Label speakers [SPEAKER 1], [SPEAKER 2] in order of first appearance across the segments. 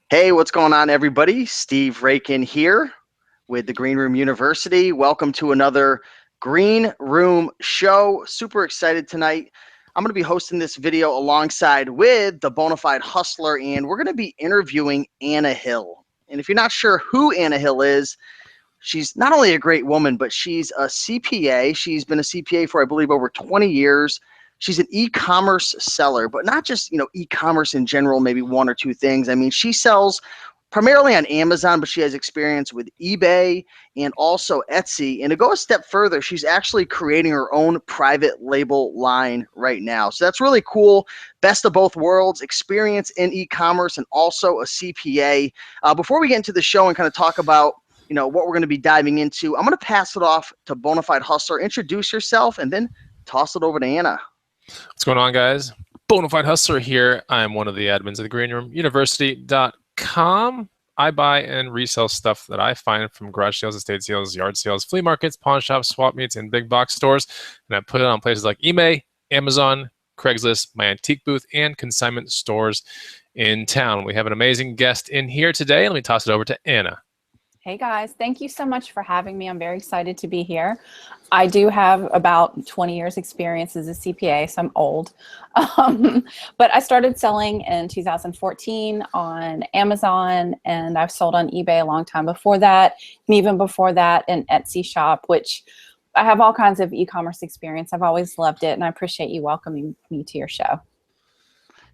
[SPEAKER 1] Hey, what's going on, everybody? Steve Raiken here with the Green Room University. Welcome to another Green Room show. Super excited tonight. I'm going to be hosting this video alongside with the Bonafide Hustler, and we're going to be interviewing Anna Hill. And if you're not sure who Anna Hill is, she's not only a great woman, but she's a CPA. She's been a CPA for, I believe, over 20 years. She's an e-commerce seller, but not just, e-commerce in general, maybe one or two things. I mean, she sells primarily on Amazon, but she has experience with eBay and also Etsy. And to go a step further, she's actually creating her own private label line right now. So that's really cool. Best of both worlds, experience in e-commerce and also a CPA. Before we get into the show and kind of talk about what we're going to be diving into, I'm going to pass it off to Bonafide Hustler. Introduce yourself and then toss it over to Anna.
[SPEAKER 2] What's going on, guys? Bonafide Hustler here. I'm one of the admins of the Green Room University.com. I buy and resell stuff that I find from garage sales, estate sales, yard sales, flea markets, pawn shops, swap meets, and big box stores. And I put it on places like eBay, Amazon, Craigslist, my antique booth, and consignment stores in town. We have an amazing guest in here today. Let me toss it over to Anna.
[SPEAKER 3] Hey guys, thank you so much for having me. I'm very excited to be here. I do have about 20 years experience as a CPA, so I'm old. But I started selling in 2014 on Amazon, and I've sold on eBay a long time before that, and even before that an Etsy shop, which I have all kinds of e-commerce experience. I've always loved it, and I appreciate you welcoming me to your show.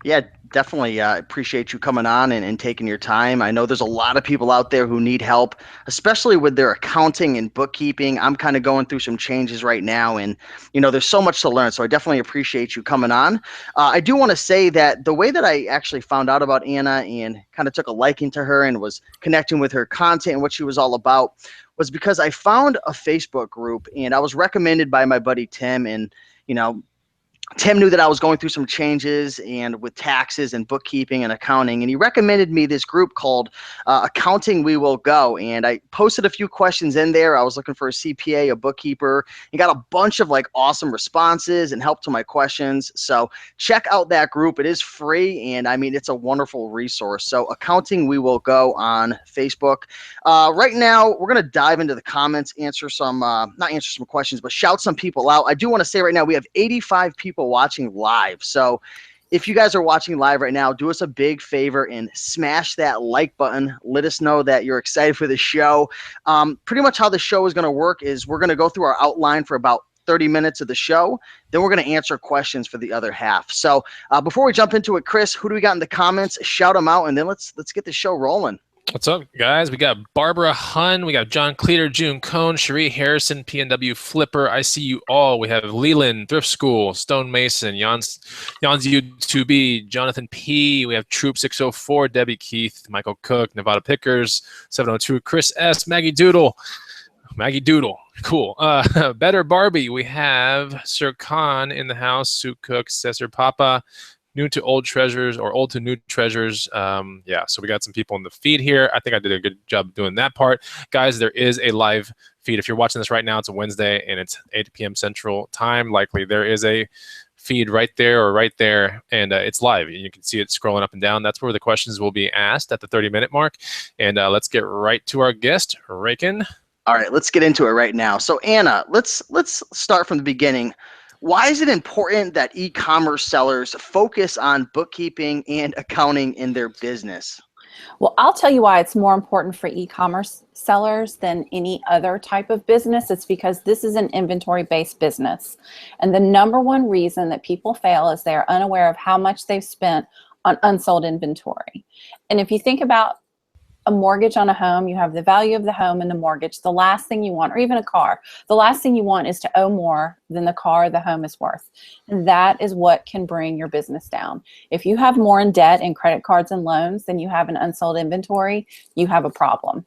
[SPEAKER 1] Yeah, definitely appreciate you coming on and taking your time. I know there's a lot of people out there who need help, especially with their accounting and bookkeeping. I'm kind of going through some changes right now, and there's so much to learn. So I definitely appreciate you coming on. I do want to say that the way that I actually found out about Anna and kind of took a liking to her and was connecting with her content and what she was all about was because I found a Facebook group, and I was recommended by my buddy Tim, and Tim knew that I was going through some changes and with taxes and bookkeeping and accounting, and he recommended me this group called Accounting We Will Go. And I posted a few questions in there. I was looking for a CPA, a bookkeeper, and got a bunch of awesome responses and help to my questions. So check out that group. It is free, and I mean, it's a wonderful resource. So Accounting We Will Go on Facebook. Right now, we're going to dive into the comments, not answer some questions, but shout some people out. I do want to say right now, we have 85 people watching live. So if you guys are watching live right now, do us a big favor and smash that like button. Let us know that you're excited for the show. Pretty much how the show is going to work is we're going to go through our outline for about 30 minutes of the show. Then we're going to answer questions for the other half. So before we jump into it, Chris, who do we got in the comments? Shout them out, and then let's get the show rolling.
[SPEAKER 2] What's up, guys? We got Barbara Hun, we got John Cleater, June Cohn, Cherie Harrison, PNW Flipper, I See You All. We have Leland, Thrift School, Stone Mason, Jans U2B, Jonathan P. We have Troop 604, Debbie Keith, Michael Cook, Nevada Pickers, 702, Chris S, Maggie Doodle, cool. Better Barbie. We have Sir Khan in the house, Sue Cook, Cesar Papa, New to Old Treasures or Old to New Treasures. Yeah, so we got some people in the feed here. I think I did a good job doing that part. Guys, there is a live feed. If you're watching this right now, it's a Wednesday and it's 8 p.m. Central Time. Likely there is a feed right there, and it's live. You can see it scrolling up and down. That's where the questions will be asked at the 30-minute mark. And let's get right to our guest, Raiken.
[SPEAKER 1] All right, let's get into it right now. So Anna, let's start from the beginning. Why is it important that e-commerce sellers focus on bookkeeping and accounting in their business?
[SPEAKER 3] Well, I'll tell you why it's more important for e-commerce sellers than any other type of business. It's because this is an inventory-based business. And the number one reason that people fail is they're unaware of how much they've spent on unsold inventory. And if you think about a mortgage on a home, you have the value of the home and the mortgage. The last thing you want, or even a car, the last thing you want is to owe more than the car or the home is worth. And that is what can bring your business down. If you have more in debt in credit cards and loans than you have in unsold inventory, you have a problem.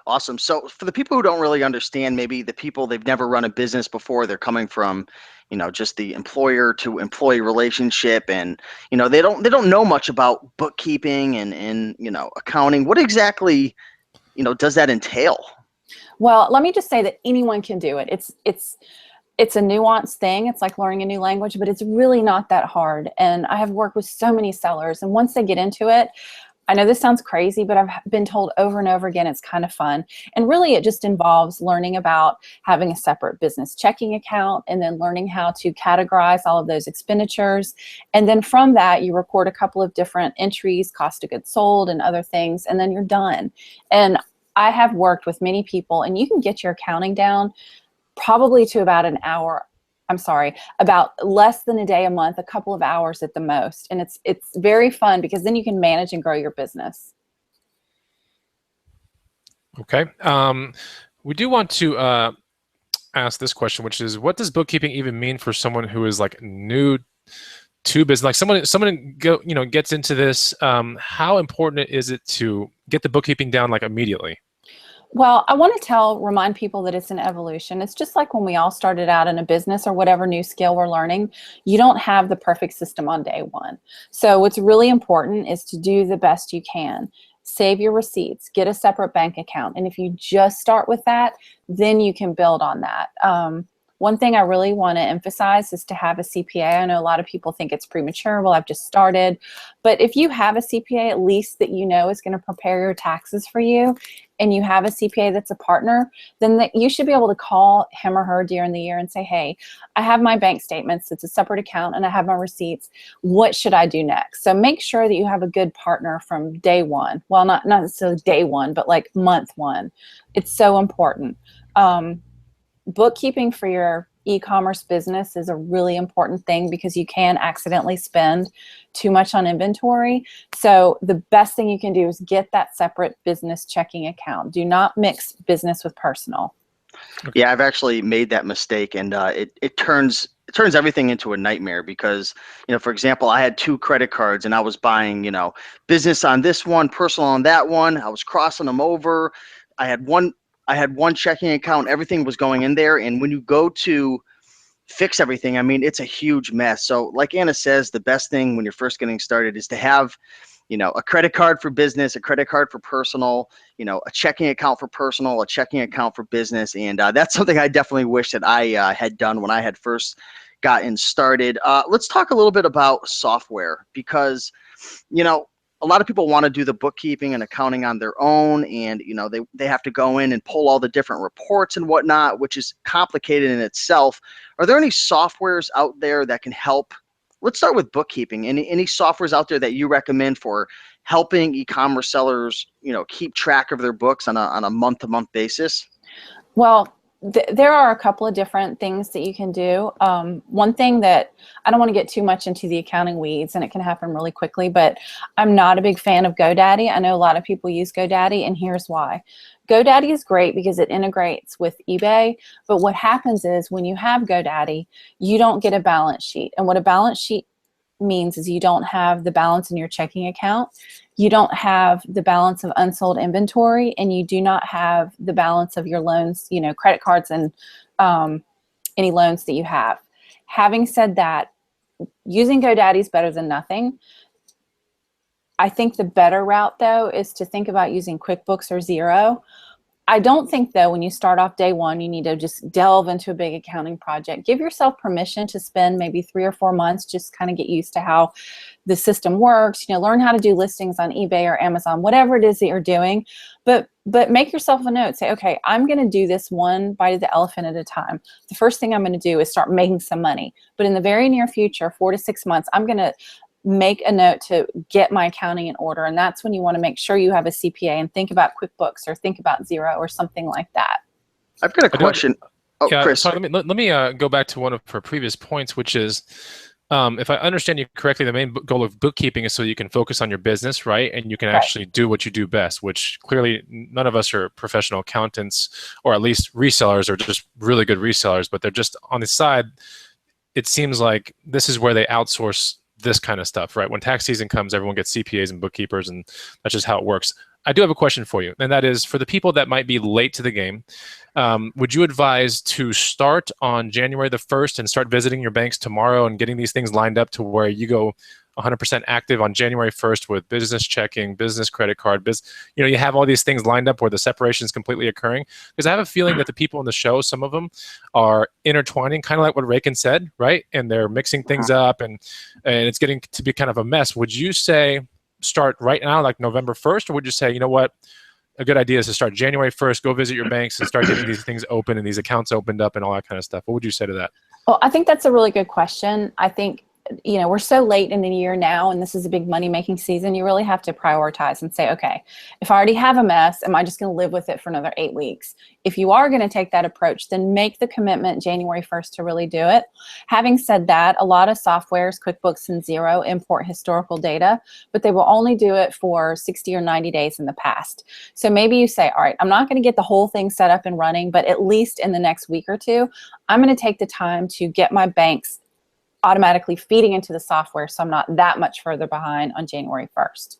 [SPEAKER 1] Awesome. So for the people who don't really understand, maybe the people, they've never run a business before, they're coming from, just the employer to employee relationship, and, they don't know much about bookkeeping and accounting. What exactly, does that entail?
[SPEAKER 3] Well, let me just say that anyone can do it. It's it's a nuanced thing. It's like learning a new language, but it's really not that hard. And I have worked with so many sellers, and once they get into it, I know this sounds crazy, but I've been told over and over again, it's kind of fun. And really it just involves learning about having a separate business checking account, and then learning how to categorize all of those expenditures. And then from that, you record a couple of different entries, cost of goods sold and other things, and then you're done. And I have worked with many people, and you can get your accounting down probably to about an hour. I'm sorry, about less than a day a month, a couple of hours at the most. And it's very fun because then you can manage and grow your business.
[SPEAKER 2] Okay. We do want to ask this question, which is, what does bookkeeping even mean for someone who is like new to business? Like someone gets into this. How important is it to get the bookkeeping down like immediately?
[SPEAKER 3] Well, I want to remind people that it's an evolution. It's just like when we all started out in a business or whatever new skill we're learning, you don't have the perfect system on day one. So what's really important is to do the best you can. Save your receipts, get a separate bank account. And if you just start with that, then you can build on that. One thing I really want to emphasize is to have a CPA. I know a lot of people think it's premature. Well, I've just started. But if you have a CPA, at least that you know is going to prepare your taxes for you, and you have a CPA that's a partner, then you should be able to call him or her during the year and say, hey, I have my bank statements, it's a separate account, and I have my receipts. What should I do next? So make sure that you have a good partner from day one. Well, not necessarily day one, but like month one. It's so important. Bookkeeping for your e-commerce business is a really important thing because you can accidentally spend too much on inventory. So the best thing you can do is get that separate business checking account. Do not mix business with personal.
[SPEAKER 1] Yeah, I've actually made that mistake, and it turns everything into a nightmare because, for example, I had 2 credit cards and I was buying, business on this one, personal on that one. I was crossing them over. I had one checking account. Everything was going in there, and when you go to fix everything, I mean, it's a huge mess. So like Anna says, the best thing when you're first getting started is to have, a credit card for business, a credit card for personal, a checking account for personal, a checking account for business. And that's something I definitely wish that I had done when I had first gotten started. Let's talk a little bit about software because, a lot of people want to do the bookkeeping and accounting on their own, and they have to go in and pull all the different reports and whatnot, which is complicated in itself. Are there any softwares out there that can help? Let's start with bookkeeping. Any softwares out there that you recommend for helping e-commerce sellers, keep track of their books on a month-to-month basis?
[SPEAKER 3] Well, there are a couple of different things that you can do. One thing that I don't want to get too much into the accounting weeds, and it can happen really quickly, but I'm not a big fan of GoDaddy. I know a lot of people use GoDaddy, and here's why. GoDaddy is great because it integrates with eBay, but what happens is when you have GoDaddy, you don't get a balance sheet. And what a balance sheet means is you don't have the balance in your checking account, you don't have the balance of unsold inventory, and you do not have the balance of your loans, credit cards and any loans that you have. Having said that, using GoDaddy is better than nothing. I think the better route, though, is to think about using QuickBooks or Xero. I don't think, though, when you start off day one, you need to just delve into a big accounting project. Give yourself permission to spend maybe 3 or 4 months, just kind of get used to how the system works, learn how to do listings on eBay or Amazon, whatever it is that you're doing. But make yourself a note. Say, okay, I'm going to do this one bite of the elephant at a time. The first thing I'm going to do is start making some money. But in the very near future, 4 to 6 months, I'm going to make a note to get my accounting in order. And that's when you want to make sure you have a CPA and think about QuickBooks or think about Xero or something like that.
[SPEAKER 1] I've got a question.
[SPEAKER 2] Yeah,
[SPEAKER 1] Chris.
[SPEAKER 2] sorry, let me go back to one of her previous points, which is, if I understand you correctly, the main goal of bookkeeping is so you can focus on your business, right? And you can actually do what you do best, which clearly none of us are professional accountants, or at least resellers are just really good resellers, but they're just on the side. It seems like this is where they outsource this kind of stuff, right? When tax season comes, everyone gets CPAs and bookkeepers, and that's just how it works. I do have a question for you, and that is for the people that might be late to the game. Would you advise to start on January the 1st and start visiting your banks tomorrow and getting these things lined up to where you go 100% active on January 1st with business checking, business credit card, you have all these things lined up where the separation is completely occurring? Because I have a feeling that the people on the show, some of them are intertwining, kind of like what Raiken said, right? And they're mixing things up, and it's getting to be kind of a mess. Would you say start right now, like November 1st, or would you say, you know what, a good idea is to start January 1st, go visit your banks and start getting these things open and these accounts opened up and all that kind of stuff? What would you say to that?
[SPEAKER 3] Well, I think that's a really good question. I think, we're so late in the year now, and this is a big money-making season. You really have to prioritize and say, okay, if I already have a mess, am I just going to live with it for another 8 weeks? If you are going to take that approach, then make the commitment January 1st to really do it. Having said that, a lot of softwares, QuickBooks and Xero, import historical data, but they will only do it for 60 or 90 days in the past. So maybe you say, all right, I'm not going to get the whole thing set up and running, but at least in the next week or two, I'm going to take the time to get my banks automatically feeding into the software, so I'm not that much further behind on January 1st.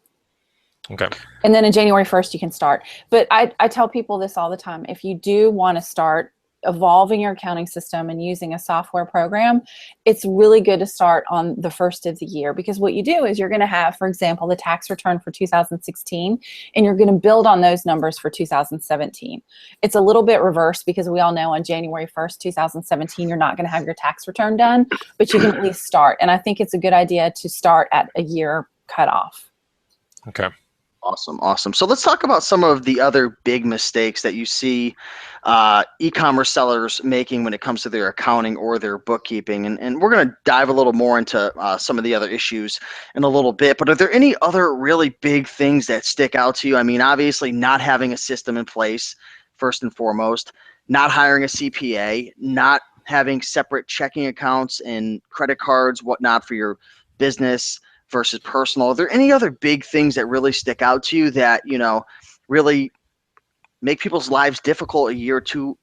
[SPEAKER 2] Okay.
[SPEAKER 3] And then on January 1st, you can start. But I tell people this all the time. If you do want to start evolving your accounting system and using a software program, it's really good to start on the first of the year, because what you do is you're going to have, for example, the tax return for 2016, and you're going to build on those numbers for 2017. It's a little bit reversed because we all know on January 1st, 2017, you're not going to have your tax return done, but you can at least start. And I think it's a good idea to start at a year cutoff.
[SPEAKER 2] Okay.
[SPEAKER 1] Awesome. So let's talk about some of the other big mistakes that you see e-commerce sellers making when it comes to their accounting or their bookkeeping. And we're going to dive a little more into some of the other issues in a little bit. But are there any other really big things that stick out to you? I mean, obviously not having a system in place, first and foremost, not hiring a CPA, not having separate checking accounts and credit cards, whatnot for your business versus personal. Are there any other big things that really stick out to you that, really make people's lives difficult a year or two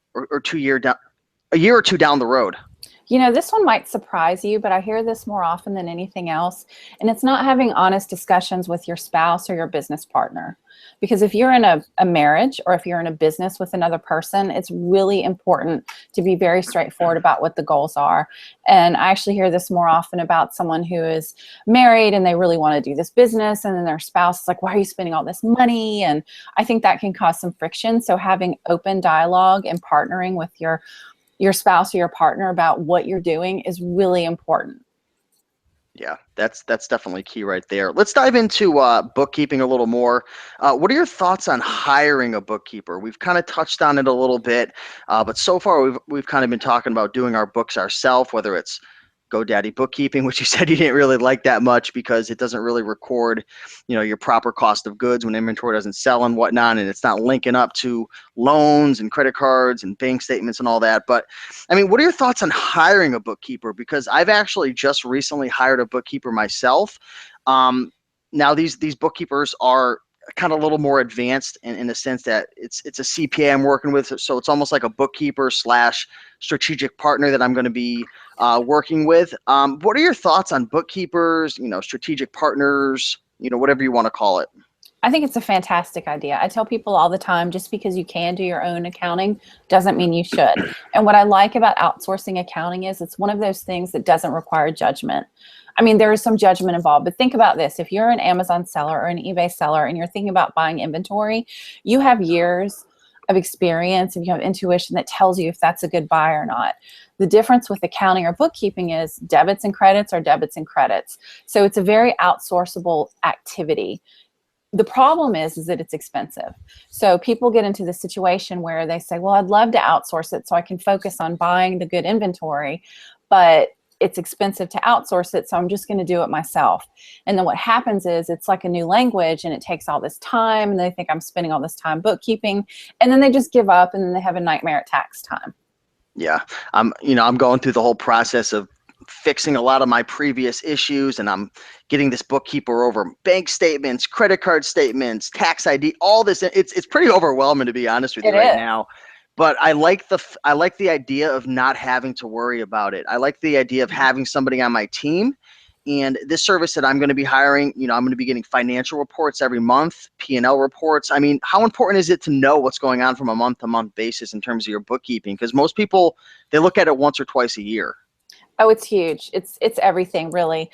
[SPEAKER 1] down the road?
[SPEAKER 3] This one might surprise you, but I hear this more often than anything else. And it's not having honest discussions with your spouse or your business partner. Because if you're in a marriage or if you're in a business with another person, it's really important to be very straightforward about what the goals are. And I actually hear this more often about someone who is married and they really want to do this business, and then their spouse is like, why are you spending all this money? And I think that can cause some friction. So having open dialogue and partnering with your spouse or your partner about what you're doing is really important.
[SPEAKER 1] Yeah, that's definitely key right there. Let's dive into bookkeeping a little more. What are your thoughts on hiring a bookkeeper? We've kind of touched on it a little bit, but so far we've kind of been talking about doing our books ourselves, whether it's GoDaddy bookkeeping, which you said you didn't really like that much because it doesn't really record, your proper cost of goods when inventory doesn't sell and whatnot, and it's not linking up to loans and credit cards and bank statements and all that. But I mean, what are your thoughts on hiring a bookkeeper? Because I've actually just recently hired a bookkeeper myself. Now these bookkeepers are kind of a little more advanced in the sense that it's a CPA I'm working with, so it's almost like a bookkeeper / strategic partner that I'm going to be working with. What are your thoughts on bookkeepers, strategic partners, whatever you want to call it?
[SPEAKER 3] I think it's a fantastic idea. I tell people all the time, just because you can do your own accounting doesn't mean you should. And what I like about outsourcing accounting is it's one of those things that doesn't require judgment. I mean, there is some judgment involved, but think about this. If you're an Amazon seller or an eBay seller and you're thinking about buying inventory, you have years of experience and you have intuition that tells you if that's a good buy or not. The difference with accounting or bookkeeping is debits and credits are debits and credits. So it's a very outsourceable activity. The problem is that it's expensive. So people get into the situation where they say, well, I'd love to outsource it so I can focus on buying the good inventory, but it's expensive to outsource it, so I'm just going to do it myself. And then what happens is it's like a new language and it takes all this time and they think I'm spending all this time bookkeeping, and then they just give up and then they have a nightmare at tax time.
[SPEAKER 1] Yeah, I'm going through the whole process of fixing a lot of my previous issues, and I'm getting this bookkeeper over bank statements, credit card statements, tax ID, all this. It's pretty overwhelming, to be honest with you right now. But I like the idea of not having to worry about it. I like the idea of having somebody on my team And this service that I'm going to be hiring, I'm going to be getting financial reports every month, P&L reports. I mean, how important is it to know what's going on from a month-to-month basis in terms of your bookkeeping? Because most people, they look at it once or twice a year.
[SPEAKER 3] Oh, it's huge. It's everything, really.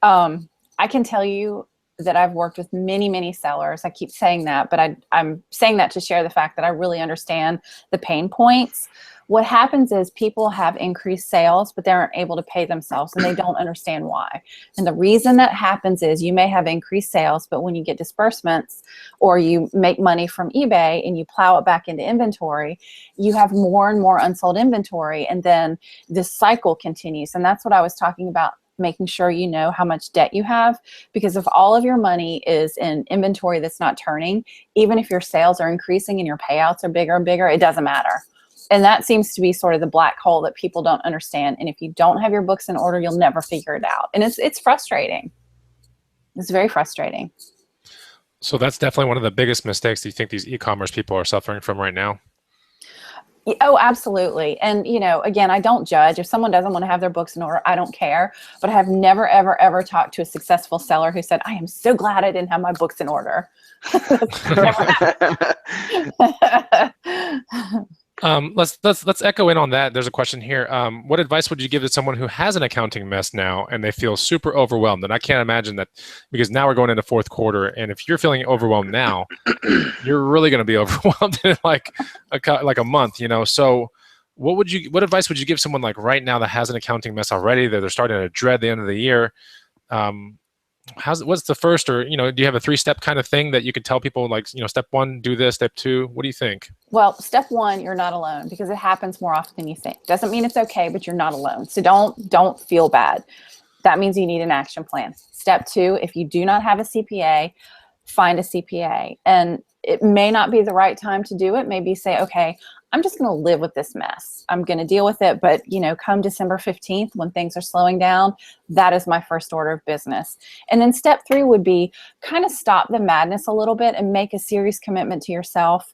[SPEAKER 3] I can tell you that I've worked with many, many sellers. I keep saying that, but I'm saying that to share the fact that I really understand the pain points. What happens is people have increased sales, but they aren't able to pay themselves, and they don't understand why. And the reason that happens is you may have increased sales, but when you get disbursements or you make money from eBay and you plow it back into inventory, you have more and more unsold inventory, and then this cycle continues. And that's what I was talking about, making sure you know how much debt you have, because if all of your money is in inventory that's not turning, even if your sales are increasing and your payouts are bigger and bigger, it doesn't matter. And that seems to be sort of the black hole that people don't understand. And if you don't have your books in order, you'll never figure it out. And it's frustrating. It's very frustrating.
[SPEAKER 2] So that's definitely one of the biggest mistakes that you think these e-commerce people are suffering from right now.
[SPEAKER 3] Oh, absolutely. And, again, I don't judge. If someone doesn't want to have their books in order, I don't care. But I have never, ever, ever talked to a successful seller who said, I am so glad I didn't have my books in order.
[SPEAKER 2] Let's echo in on that. There's a question here. What advice would you give to someone who has an accounting mess now and they feel super overwhelmed? And I can't imagine that, because now we're going into fourth quarter, and if you're feeling overwhelmed now, you're really going to be overwhelmed in like a month. So what advice would you give someone like right now that has an accounting mess already, that they're starting to dread the end of the year? What's the first, or do you have a 3-step kind of thing that you could tell people, like, step 1, do this, step 2? What do you think?
[SPEAKER 3] Well, step 1, you're not alone, because it happens more often than you think. Doesn't mean it's okay, but you're not alone. So don't feel bad. That means you need an action plan. Step 2, if you do not have a CPA, find a CPA. And it may not be the right time to do it. Maybe say, okay, I'm just going to live with this mess. I'm going to deal with it. But, come December 15th, when things are slowing down, that is my first order of business. And then step 3 would be kind of stop the madness a little bit and make a serious commitment to yourself.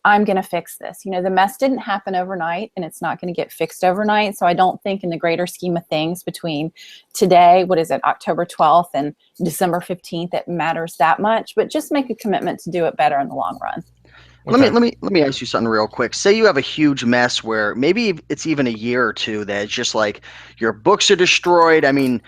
[SPEAKER 3] I'm going to fix this. The mess didn't happen overnight, and it's not going to get fixed overnight. So I don't think in the greater scheme of things between today, October 12th and December 15th, it matters that much, but just make a commitment to do it better in the long run.
[SPEAKER 1] Okay. Let me ask you something real quick. Say you have a huge mess where maybe it's even a year or two that it's just like your books are destroyed. I mean,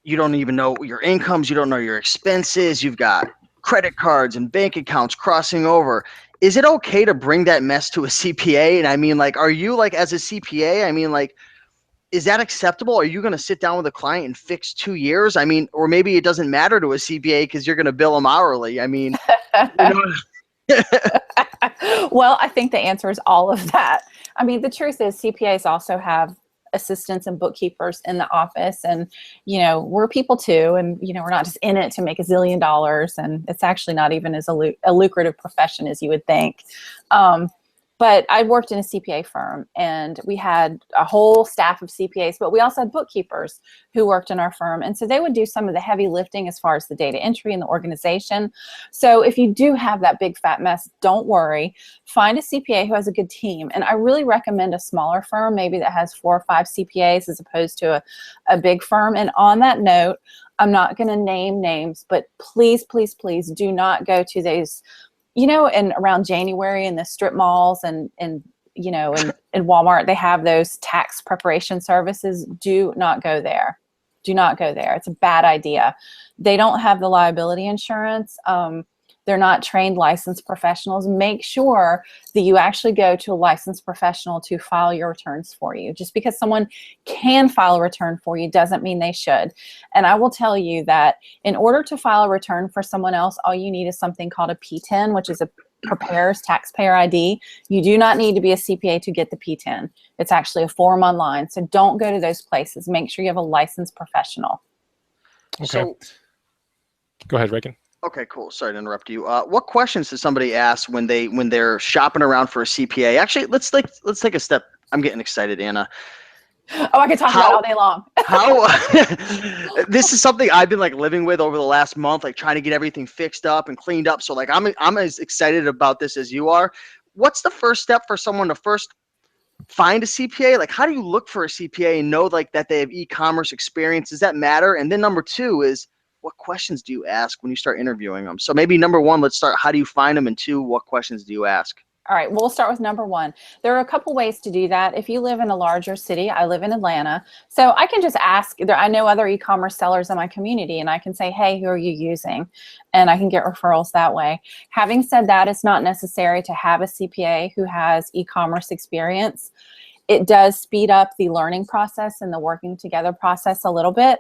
[SPEAKER 1] you don't even know your incomes. You don't know your expenses. You've got credit cards and bank accounts crossing over. Is it okay to bring that mess to a CPA? And I mean, like, are you like, as a CPA, I mean, like, is that acceptable? Are you going to sit down with a client and fix 2 years? I mean, or maybe it doesn't matter to a CPA because you're going to bill them hourly. I mean,
[SPEAKER 3] Well, I think the answer is all of that. I mean, the truth is CPAs also have assistants and bookkeepers in the office, and we're people too, and we're not just in it to make $1 zillion, and it's actually not even as a lucrative profession as you would think. But I worked in a CPA firm, and we had a whole staff of CPAs, but we also had bookkeepers who worked in our firm. And so they would do some of the heavy lifting as far as the data entry and the organization. So if you do have that big fat mess, don't worry. Find a CPA who has a good team. And I really recommend a smaller firm, maybe that has 4 or 5 CPAs as opposed to a big firm. And on that note, I'm not going to name names, but please, please, please do not go to those, and around January in the strip malls and Walmart, they have those tax preparation services. Do not go there. Do not go there. It's a bad idea. They don't have the liability insurance. They're not trained licensed professionals. Make sure that you actually go to a licensed professional to file your returns for you. Just because someone can file a return for you doesn't mean they should. And I will tell you that in order to file a return for someone else, all you need is something called a P10, which is a preparer's taxpayer ID. You do not need to be a CPA to get the P10. It's actually a form online. So don't go to those places. Make sure you have a licensed professional.
[SPEAKER 2] Okay.
[SPEAKER 1] So,
[SPEAKER 2] go ahead, Raiken.
[SPEAKER 1] Okay, cool. Sorry to interrupt you. What questions does somebody ask when they're shopping around for a CPA? Actually, let's take a step. I'm getting excited, Anna.
[SPEAKER 3] Oh, I could talk about it all day long.
[SPEAKER 1] This is something I've been like living with over the last month, like trying to get everything fixed up and cleaned up. So like I'm as excited about this as you are. What's the first step for someone to first find a CPA? Like, how do you look for a CPA and know like that they have e-commerce experience? Does that matter? And then number two is, what questions do you ask when you start interviewing them? So maybe number one, let's start. How do you find them? And two, what questions do you ask?
[SPEAKER 3] All right, we'll start with number one. There are a couple ways to do that. If you live in a larger city, I live in Atlanta, so I can just ask. I know other e-commerce sellers in my community, and I can say, hey, who are you using? And I can get referrals that way. Having said that, it's not necessary to have a CPA who has e-commerce experience. It does speed up the learning process and the working together process a little bit.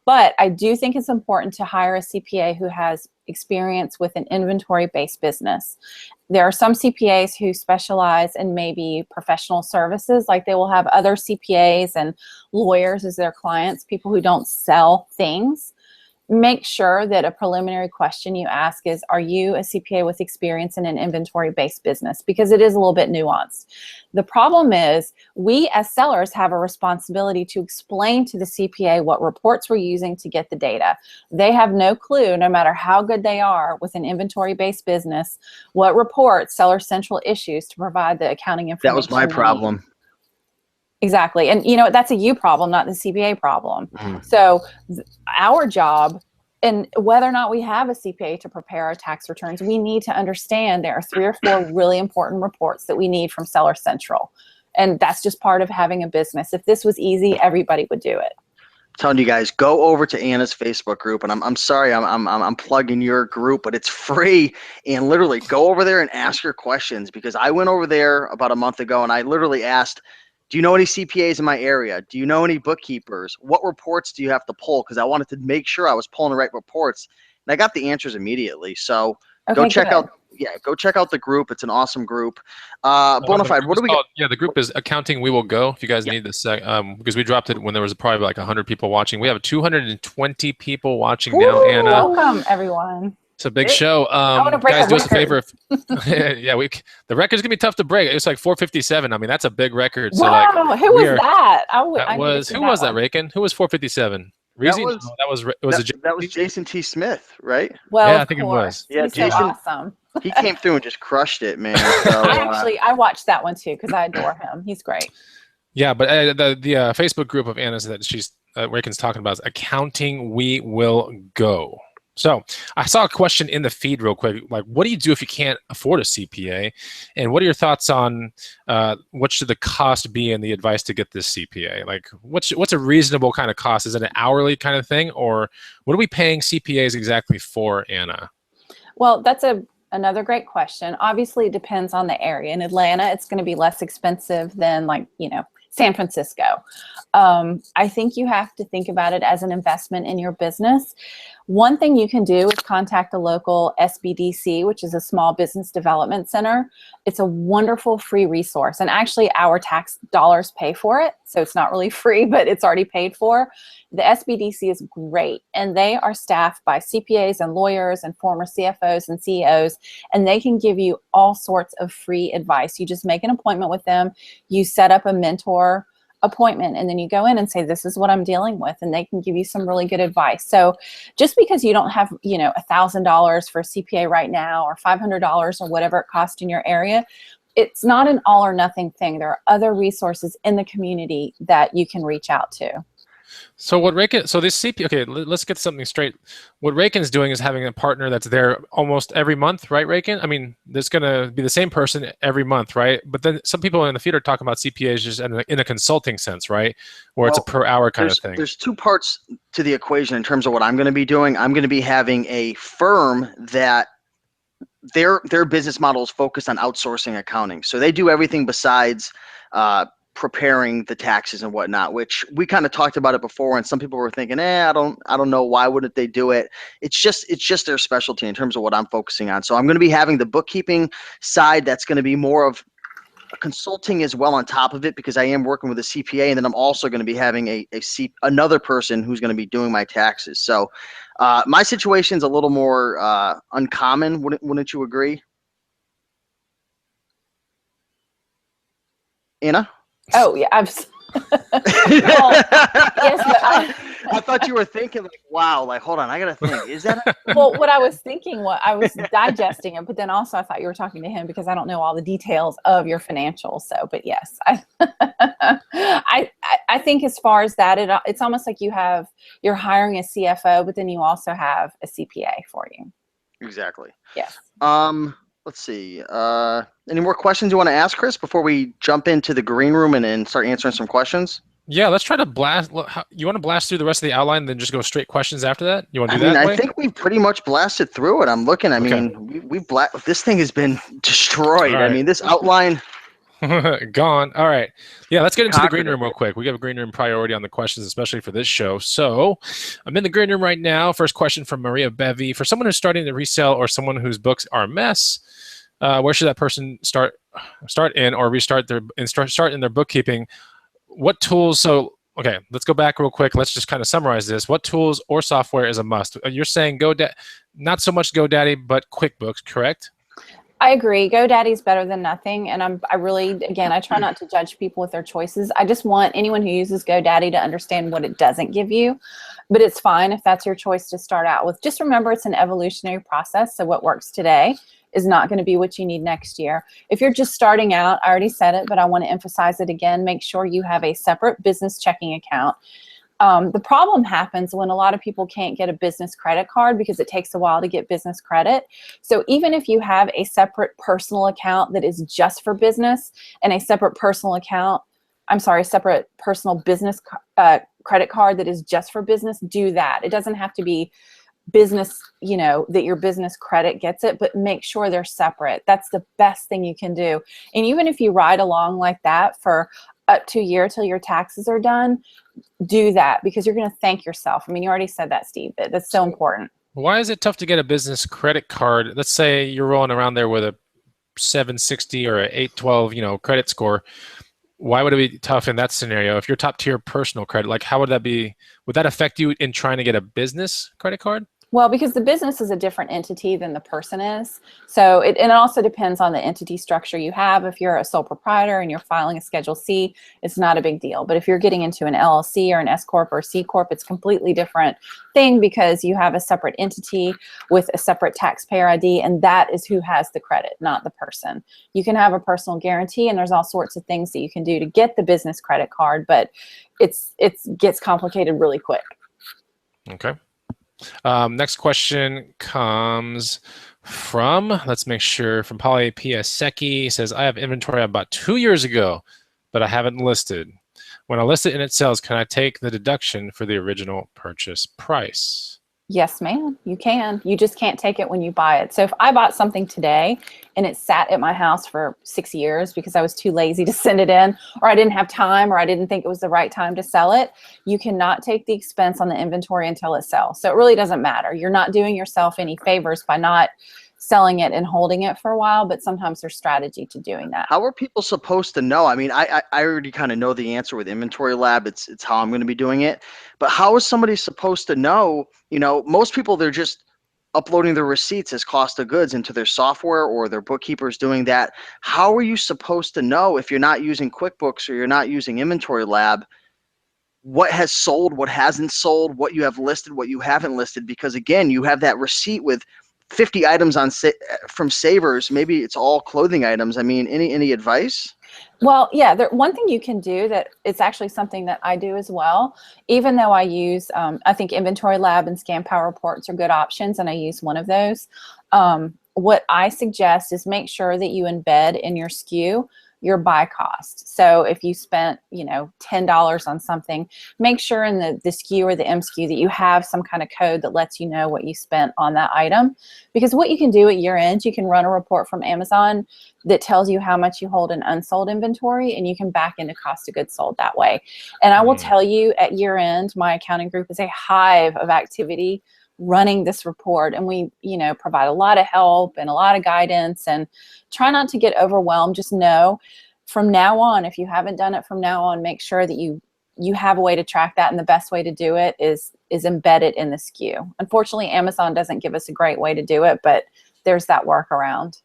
[SPEAKER 3] But I do think it's important to hire a CPA who has experience with an inventory-based business. There are some CPAs who specialize in maybe professional services, like they will have other CPAs and lawyers as their clients, people who don't sell things. Make sure that a preliminary question you ask is, are you a CPA with experience in an inventory-based business? Because it is a little bit nuanced. The problem is we as sellers have a responsibility to explain to the CPA what reports we're using to get the data. They have no clue, no matter how good they are with an inventory-based business, what reports Seller Central issues to provide the accounting information.
[SPEAKER 1] That was my problem.
[SPEAKER 3] Exactly. And you know, that's a you problem, not the CPA problem. So our job, and whether or not we have a CPA to prepare our tax returns, we need to understand there are 3 or 4 really important reports that we need from Seller Central. And that's just part of having a business. If this was easy, everybody would do it.
[SPEAKER 1] Telling you guys, go over to Anna's Facebook group, and I'm sorry I'm plugging your group, but it's free, and literally go over there and ask your questions, because I went over there about a month ago and I literally asked, do you know any CPAs in my area? Do you know any bookkeepers? What reports do you have to pull? Because I wanted to make sure I was pulling the right reports, and I got the answers immediately. So go check out. Yeah, go check out the group. It's an awesome group. Bonafide, what do we got?
[SPEAKER 2] Yeah, the group is Accounting We Will Go. If you guys need this, because we dropped it when there was probably like 100 people watching. We have 220 people watching now, Anna.
[SPEAKER 3] Welcome, everyone.
[SPEAKER 2] It's a big show. Guys, do us a favor. Yeah, the record's gonna be tough to break. It's like 457. I mean, that's a big record. So
[SPEAKER 3] wow,
[SPEAKER 2] like,
[SPEAKER 3] who was that?
[SPEAKER 2] Who was that, Raiken? Who was 457?
[SPEAKER 1] That was Jason T. Smith, right?
[SPEAKER 3] Well,
[SPEAKER 2] yeah, I think it was.
[SPEAKER 1] Yeah,
[SPEAKER 3] He's
[SPEAKER 1] Jason.
[SPEAKER 3] so awesome.
[SPEAKER 1] He came through and just crushed it, man. So,
[SPEAKER 3] I watched that one too because I adore him. He's great.
[SPEAKER 2] Yeah, but the Facebook group of Anna's that she's Raiken's talking about is Accounting We Will Go. So I saw a question in the feed real quick, like, what do you do if you can't afford a CPA? And what are your thoughts on what should the cost be and the advice to get this CPA? Like, what's a reasonable kind of cost? Is it an hourly kind of thing? Or what are we paying CPAs exactly for, Anna?
[SPEAKER 3] Well, that's another great question. Obviously, it depends on the area. In Atlanta, it's going to be less expensive than San Francisco. I think you have to think about it as an investment in your business. One thing you can do is contact a local SBDC, which is a small business development center. It's a wonderful free resource. And actually, our tax dollars pay for it. So it's not really free, but it's already paid for. The SBDC is great. And they are staffed by CPAs and lawyers and former CFOs and CEOs. And they can give you all sorts of free advice. You just make an appointment with them. You set up a mentor appointment, and then you go in and say, this is what I'm dealing with, and they can give you some really good advice. So just because you don't have $1,000 for a CPA right now, or $500 or whatever it costs in your area, it's not an all or nothing thing. There are other resources in the community that you can reach out to.
[SPEAKER 2] So what Raiken, so this CPA, okay, let's get something straight. What Raiken's doing is having a partner that's there almost every month, right, Raiken? I mean, there's going to be the same person every month, right? But then some people in the feed are talking about CPAs just in a consulting sense, right? Where it's a per hour kind of thing.
[SPEAKER 1] There's 2 parts to the equation in terms of what I'm going to be doing. I'm going to be having a firm that their business model is focused on outsourcing accounting. So they do everything besides preparing the taxes and whatnot, which we kind of talked about it before, and some people were thinking, I don't know, why wouldn't they do it? It's just their specialty in terms of what I'm focusing on. So I'm going to be having the bookkeeping side that's going to be more of consulting as well on top of it, because I am working with a CPA, and then I'm also going to be having another person who's going to be doing my taxes. So my situation's a little more uncommon, wouldn't you agree, Anna?
[SPEAKER 3] Oh yeah, well, yes,
[SPEAKER 1] I thought you were thinking like, wow, like hold on, I gotta think. Is that?
[SPEAKER 3] Well, what I was thinking, what I was digesting it, but then also I thought you were talking to him because I don't know all the details of your financials. So, but yes, I think as far as that, it's almost like you're hiring a CFO, but then you also have a CPA for you.
[SPEAKER 1] Exactly.
[SPEAKER 3] Yes.
[SPEAKER 1] Let's see. Any more questions you want to ask, Chris, before we jump into the green room and start answering some questions?
[SPEAKER 2] Yeah, let's try to blast. You want to blast through the rest of the outline, then just go straight questions after that? You want to do that
[SPEAKER 1] I
[SPEAKER 2] way?
[SPEAKER 1] think we've pretty much blasted through it. I'm looking. I
[SPEAKER 2] Okay.
[SPEAKER 1] mean, this thing has been destroyed.
[SPEAKER 2] All
[SPEAKER 1] I
[SPEAKER 2] right.
[SPEAKER 1] mean, this outline.
[SPEAKER 2] Gone. All right. Yeah, let's get into the green
[SPEAKER 1] Conquered it.
[SPEAKER 2] room real quick. We have a green room priority on the questions, especially for this show. So I'm in the green room right now. First question from Maria Bevy. For someone who's starting to resell or someone whose books are a mess, where should that person start in or start in their bookkeeping? What tools? So, okay, let's go back real quick. Let's just kind of summarize this. What tools or software is a must? You're saying not so much GoDaddy, but QuickBooks, correct?
[SPEAKER 3] I agree. GoDaddy's better than nothing. And I really, again, I try not to judge people with their choices. I just want anyone who uses GoDaddy to understand what it doesn't give you. But it's fine if that's your choice to start out with. Just remember it's an evolutionary process. So what works today is not going to be what you need next year. If you're just starting out, I already said it, but I want to emphasize it again. Make sure you have a separate business checking account. The problem happens when a lot of people can't get a business credit card because it takes a while to get business credit. So even if you have a separate personal account that is just for business and a separate personal separate personal business credit card that is just for business, do that. It doesn't have to be business, that your business credit gets it, but make sure they're separate. That's the best thing you can do. And even if you ride along like that for up to a year till your taxes are done, do that because you're going to thank yourself. I mean, you already said that, Steve, but that's so important.
[SPEAKER 2] Why is it tough to get a business credit card? Let's say you're rolling around there with a 760 or a 812, credit score. Why would it be tough in that scenario? If you're top tier personal credit, like how would that be? Would that affect you in trying to get a business credit card?
[SPEAKER 3] Well, because the business is a different entity than the person is. So it also depends on the entity structure you have. If you're a sole proprietor and you're filing a Schedule C, it's not a big deal. But if you're getting into an LLC or an S Corp or C Corp, it's a completely different thing because you have a separate entity with a separate taxpayer ID, and that is who has the credit, not the person. You can have a personal guarantee, and there's all sorts of things that you can do to get the business credit card, but it gets complicated really quick.
[SPEAKER 2] Okay. Next question comes from, let's make sure, from Polly Piasecki. Says, I have inventory I bought 2 years ago, but I haven't listed. When I list it and it sells, can I take the deduction for the original purchase price?
[SPEAKER 3] Yes, ma'am, you can. You just can't take it when you buy it. So if I bought something today and it sat at my house for 6 years because I was too lazy to send it in, or I didn't have time, or I didn't think it was the right time to sell it, you cannot take the expense on the inventory until it sells. So it really doesn't matter. You're not doing yourself any favors by not selling it and holding it for a while, but sometimes there's strategy to doing that.
[SPEAKER 1] How are people supposed to know? I mean, I already kind of know the answer with Inventory Lab. It's how I'm going to be doing it. But how is somebody supposed to know? Most people, they're just uploading their receipts as cost of goods into their software or their bookkeeper's doing that. How are you supposed to know if you're not using QuickBooks or you're not using Inventory Lab what has sold, what hasn't sold, what you have listed, what you haven't listed? Because again, you have that receipt with 50 items from Savers. Maybe it's all clothing items. I mean, any advice?
[SPEAKER 3] Well, yeah, one thing you can do that it's actually something that I do as well, even though I use, I think Inventory Lab and Scan Power Reports are good options, and I use one of those. What I suggest is make sure that you embed in your SKU your buy cost. So if you spent, $10 on something, make sure in the SKU or the MSKU that you have some kind of code that lets you know what you spent on that item. Because what you can do at year end, you can run a report from Amazon that tells you how much you hold in unsold inventory, and you can back into cost of goods sold that way. And I will tell you, at year end, my accounting group is a hive of activity running this report, and we provide a lot of help and a lot of guidance, and try not to get overwhelmed. Just know from now on, if you haven't done it from now on, make sure that you have a way to track that, and the best way to do it is embed it in the SKU. Unfortunately, Amazon doesn't give us a great way to do it, but there's that workaround.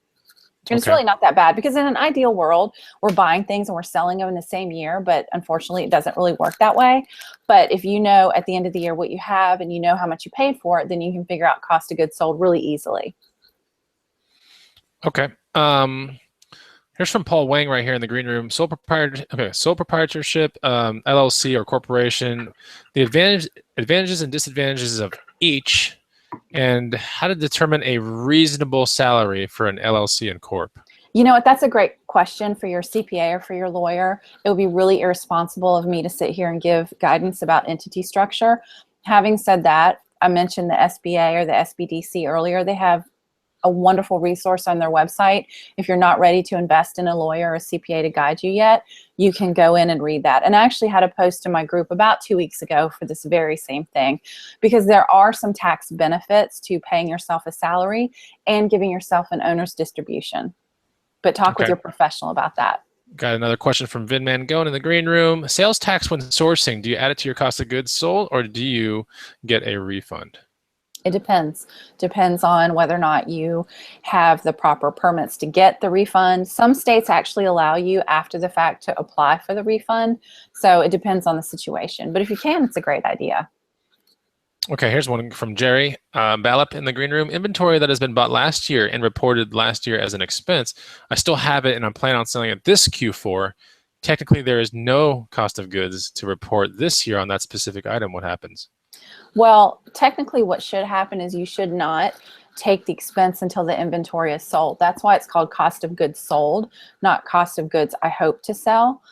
[SPEAKER 3] And it's really not that bad, because in an ideal world, we're buying things and we're selling them in the same year, but unfortunately it doesn't really work that way. But if you know at the end of the year what you have and you know how much you paid for it, then you can figure out cost of goods sold really easily.
[SPEAKER 2] Okay. Here's from Paul Wang right here in the green room. Sole proprietorship, LLC or corporation, the advantages and disadvantages of each, and how to determine a reasonable salary for an LLC and corp.
[SPEAKER 3] You know what? That's a great question for your CPA or for your lawyer. It would be really irresponsible of me to sit here and give guidance about entity structure. Having said that, I mentioned the SBA or the SBDC earlier. They have a wonderful resource on their website. If you're not ready to invest in a lawyer or a CPA to guide you yet, you can go in and read that. And I actually had a post in my group about 2 weeks ago for this very same thing, because there are some tax benefits to paying yourself a salary and giving yourself an owner's distribution. But talk with your professional about that.
[SPEAKER 2] Got another question from Vin Mangone in the green room. Sales tax when sourcing, do you add it to your cost of goods sold, or do you get a refund?
[SPEAKER 3] It depends. Depends on whether or not you have the proper permits to get the refund. Some states actually allow you after the fact to apply for the refund. So it depends on the situation. But if you can, it's a great idea.
[SPEAKER 2] Okay, here's one from Jerry Ballop in the green room. Inventory that has been bought last year and reported last year as an expense. I still have it and I'm planning on selling it this Q4. Technically, there is no cost of goods to report this year on that specific item. What happens?
[SPEAKER 3] Well, technically what should happen is you should not take the expense until the inventory is sold. That's why it's called cost of goods sold, not cost of goods I hope to sell.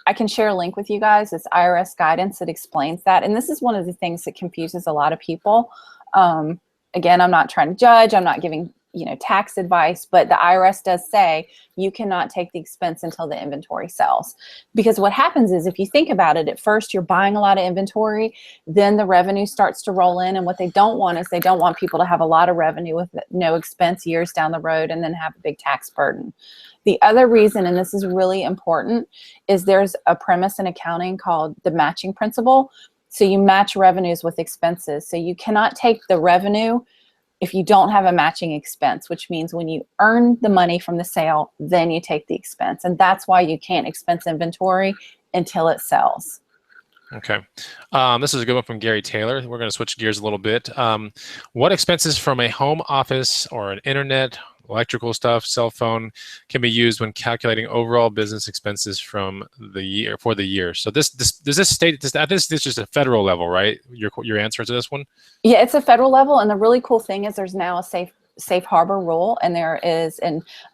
[SPEAKER 3] I can share a link with you guys. It's IRS guidance that explains that. And this is one of the things that confuses a lot of people. Again, I'm not trying to judge. I'm not giving tax advice, but the IRS does say you cannot take the expense until the inventory sells. Because what happens is, if you think about it, at first you're buying a lot of inventory, then the revenue starts to roll in, and what they don't want is they don't want people to have a lot of revenue with no expense years down the road and then have a big tax burden. The other reason, and this is really important, is there's a premise in accounting called the matching principle. So you match revenues with expenses. So you cannot take the revenue if you don't have a matching expense, which means when you earn the money from the sale, then you take the expense. And that's why you can't expense inventory until it sells.
[SPEAKER 2] Okay. This is a good one from Gary Taylor. We're going to switch gears a little bit. What expenses from a home office or an internet, electrical stuff, cell phone can be used when calculating overall business expenses from the year for the year? So does this state this is just a federal level, right? Your answer to this one?
[SPEAKER 3] Yeah, it's a federal level, and the really cool thing is there's now a safe harbor rule, and there is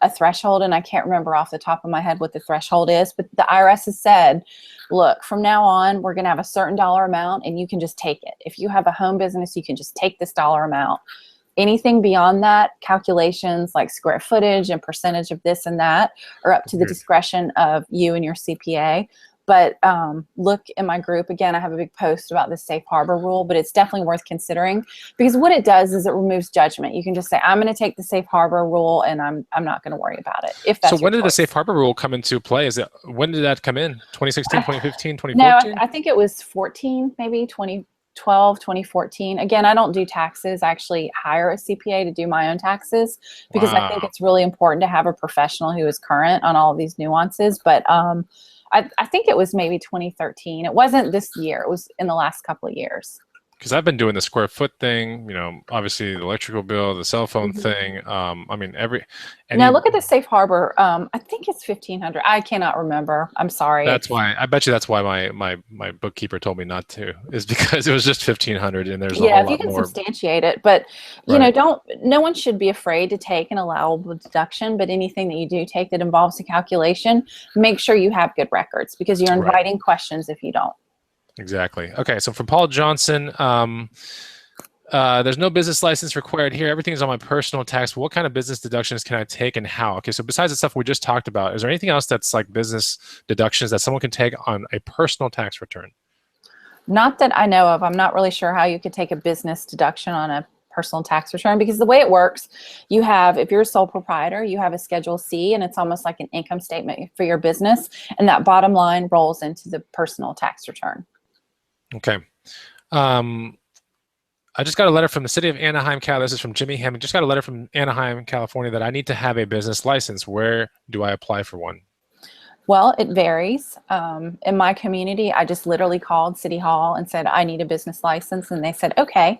[SPEAKER 3] a threshold, and I can't remember off the top of my head what the threshold is, but the IRS has said, look, from now on, we're going to have a certain dollar amount, and you can just take it. If you have a home business, you can just take this dollar amount. Anything beyond that, calculations like square footage and percentage of this and that are up to the discretion of you and your CPA. But look in my group. Again, I have a big post about the safe harbor rule, but it's definitely worth considering, because what it does is it removes judgment. You can just say, I'm going to take the safe harbor rule and I'm not going to worry about it. If that's
[SPEAKER 2] so when did the
[SPEAKER 3] choice.
[SPEAKER 2] safe harbor rule come into play? When did that come in? 2016, 2015, 2014?
[SPEAKER 3] No, I think it was 14, maybe 2012, 2014. Again, I don't do taxes. I actually hire a CPA to do my own taxes, because I think it's really important to have a professional who is current on all of these nuances. But I think it was maybe 2013. It wasn't this year. It was in the last couple of years.
[SPEAKER 2] Because I've been doing the square foot thing, obviously the electrical bill, the cell phone thing. I mean,
[SPEAKER 3] now look at the safe harbor. I think it's 1,500. I cannot remember. I'm sorry.
[SPEAKER 2] That's why. I bet you that's why my bookkeeper told me not to, is because it was just 1,500 and there's a whole lot more.
[SPEAKER 3] Yeah, if you can substantiate it, but no one should be afraid to take an allowable deduction. But anything that you do take that involves a calculation, make sure you have good records, because you're inviting questions if you don't.
[SPEAKER 2] Exactly. Okay, so from Paul Johnson, there's no business license required here. Everything is on my personal tax. What kind of business deductions can I take and how? Okay, so besides the stuff we just talked about, is there anything else that's like business deductions that someone can take on a personal tax return?
[SPEAKER 3] Not that I know of. I'm not really sure how you could take a business deduction on a personal tax return, because the way it works, you have, if you're a sole proprietor, you have a Schedule C, and it's almost like an income statement for your business, and that bottom line rolls into the personal tax return.
[SPEAKER 2] Okay. I just got a letter from the city of Anaheim, Cal. This is from Jimmy Hammond. Just got a letter from Anaheim, California, that I need to have a business license. Where do I apply for one?
[SPEAKER 3] Well, it varies. In my community, I just literally called City Hall and said, I need a business license. And they said, okay.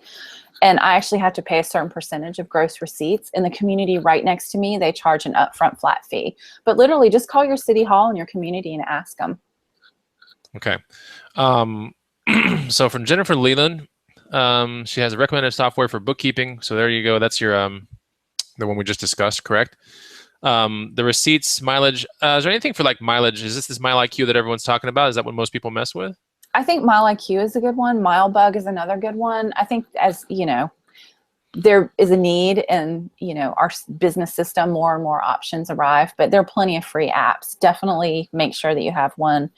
[SPEAKER 3] And I actually have to pay a certain percentage of gross receipts. In the community right next to me, they charge an upfront flat fee. But literally just call your City Hall in your community and ask them.
[SPEAKER 2] Okay. So from Jennifer Leland, she has a recommended software for bookkeeping. So there you go. That's your the one we just discussed, correct? The receipts, mileage. Is there anything for like mileage? Is this Mile IQ that everyone's talking about? Is that what most people mess with?
[SPEAKER 3] I think Mile IQ is a good one. MileBug is another good one. I think, as you know, there is a need in, you know, our business system, more and more options arrive, but there are plenty of free apps. Definitely make sure that you have one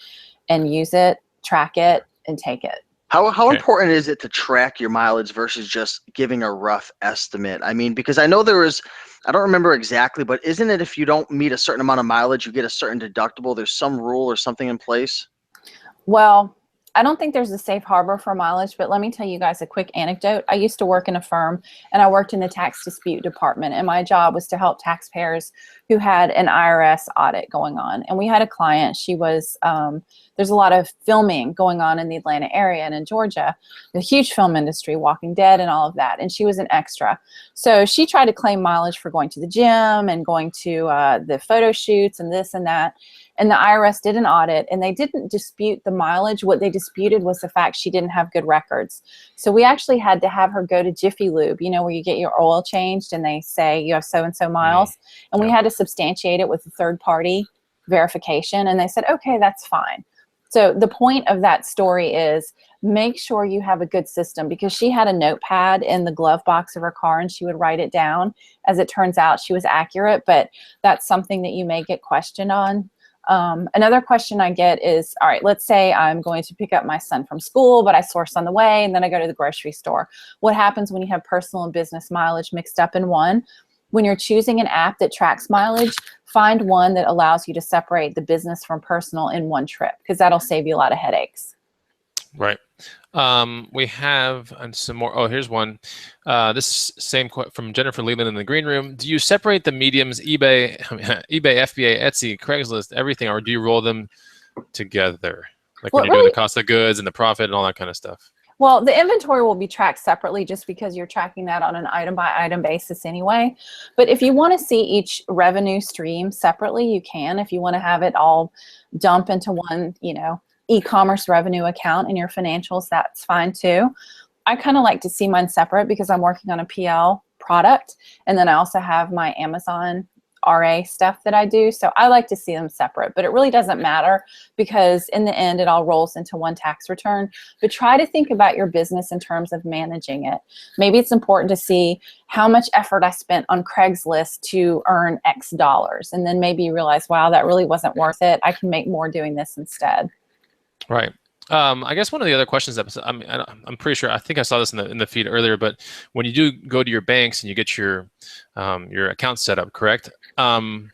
[SPEAKER 3] and use it, track it, and take it.
[SPEAKER 1] How
[SPEAKER 2] Okay.
[SPEAKER 1] important is it to track your mileage versus just giving a rough estimate? I mean, because I know there is, I don't remember exactly, but isn't it if you don't meet a certain amount of mileage, you get a certain deductible? There's some rule or something in place?
[SPEAKER 3] Well, I don't think there's a safe harbor for mileage, but let me tell you guys a quick anecdote. I used to work in a firm and I worked in the tax dispute department, and my job was to help taxpayers who had an IRS audit going on. And we had a client, she was, there's a lot of filming going on in the Atlanta area and in Georgia, the huge film industry, Walking Dead and all of that. And she was an extra. So she tried to claim mileage for going to the gym and going to the photo shoots and this and that. And the IRS did an audit and they didn't dispute the mileage. What they disputed was the fact she didn't have good records. So we actually had to have her go to Jiffy Lube, you know, where you get your oil changed and they say you have so-and-so miles. And we had to substantiate it with a third party verification. And they said, okay, that's fine. So the point of that story is make sure you have a good system, because she had a notepad in the glove box of her car and she would write it down. As it turns out, she was accurate, but that's something that you may get questioned on. Another question I get is, all right, let's say I'm going to pick up my son from school, but I source on the way and then I go to the grocery store. What happens when you have personal and business mileage mixed up in one? When you're choosing an app that tracks mileage, find one that allows you to separate the business from personal in one trip, because that'll save you a lot of headaches.
[SPEAKER 2] Right. We have some more. Oh, here's one. This same from Jennifer Leland in the green room. Do you separate the mediums, eBay, FBA, Etsy, Craigslist, everything, or do you roll them together? Like when you're doing the cost of goods and the profit and all that kind of stuff?
[SPEAKER 3] Well, the inventory will be tracked separately just because you're tracking that on an item by item basis anyway. But if you want to see each revenue stream separately, you can. If you want to have it all dump into one, you know, e-commerce revenue account in your financials, that's fine too. I kind of like to see mine separate because I'm working on a PL product, and then I also have my Amazon RA stuff that I do. So I like to see them separate, but it really doesn't matter because in the end, it all rolls into one tax return. But try to think about your business in terms of managing it. Maybe it's important to see how much effort I spent on Craigslist to earn X dollars. And then maybe you realize, wow, that really wasn't worth it. I can make more doing this instead.
[SPEAKER 2] Right. I guess one of the other questions that I'm pretty sure, I think I saw this in the feed earlier, but when you do go to your banks and you get your account set up, correct? Do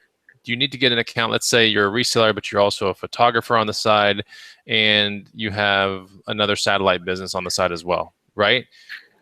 [SPEAKER 2] you need to get an account? Let's say you're a reseller, but you're also a photographer on the side, and you have another satellite business on the side as well, right?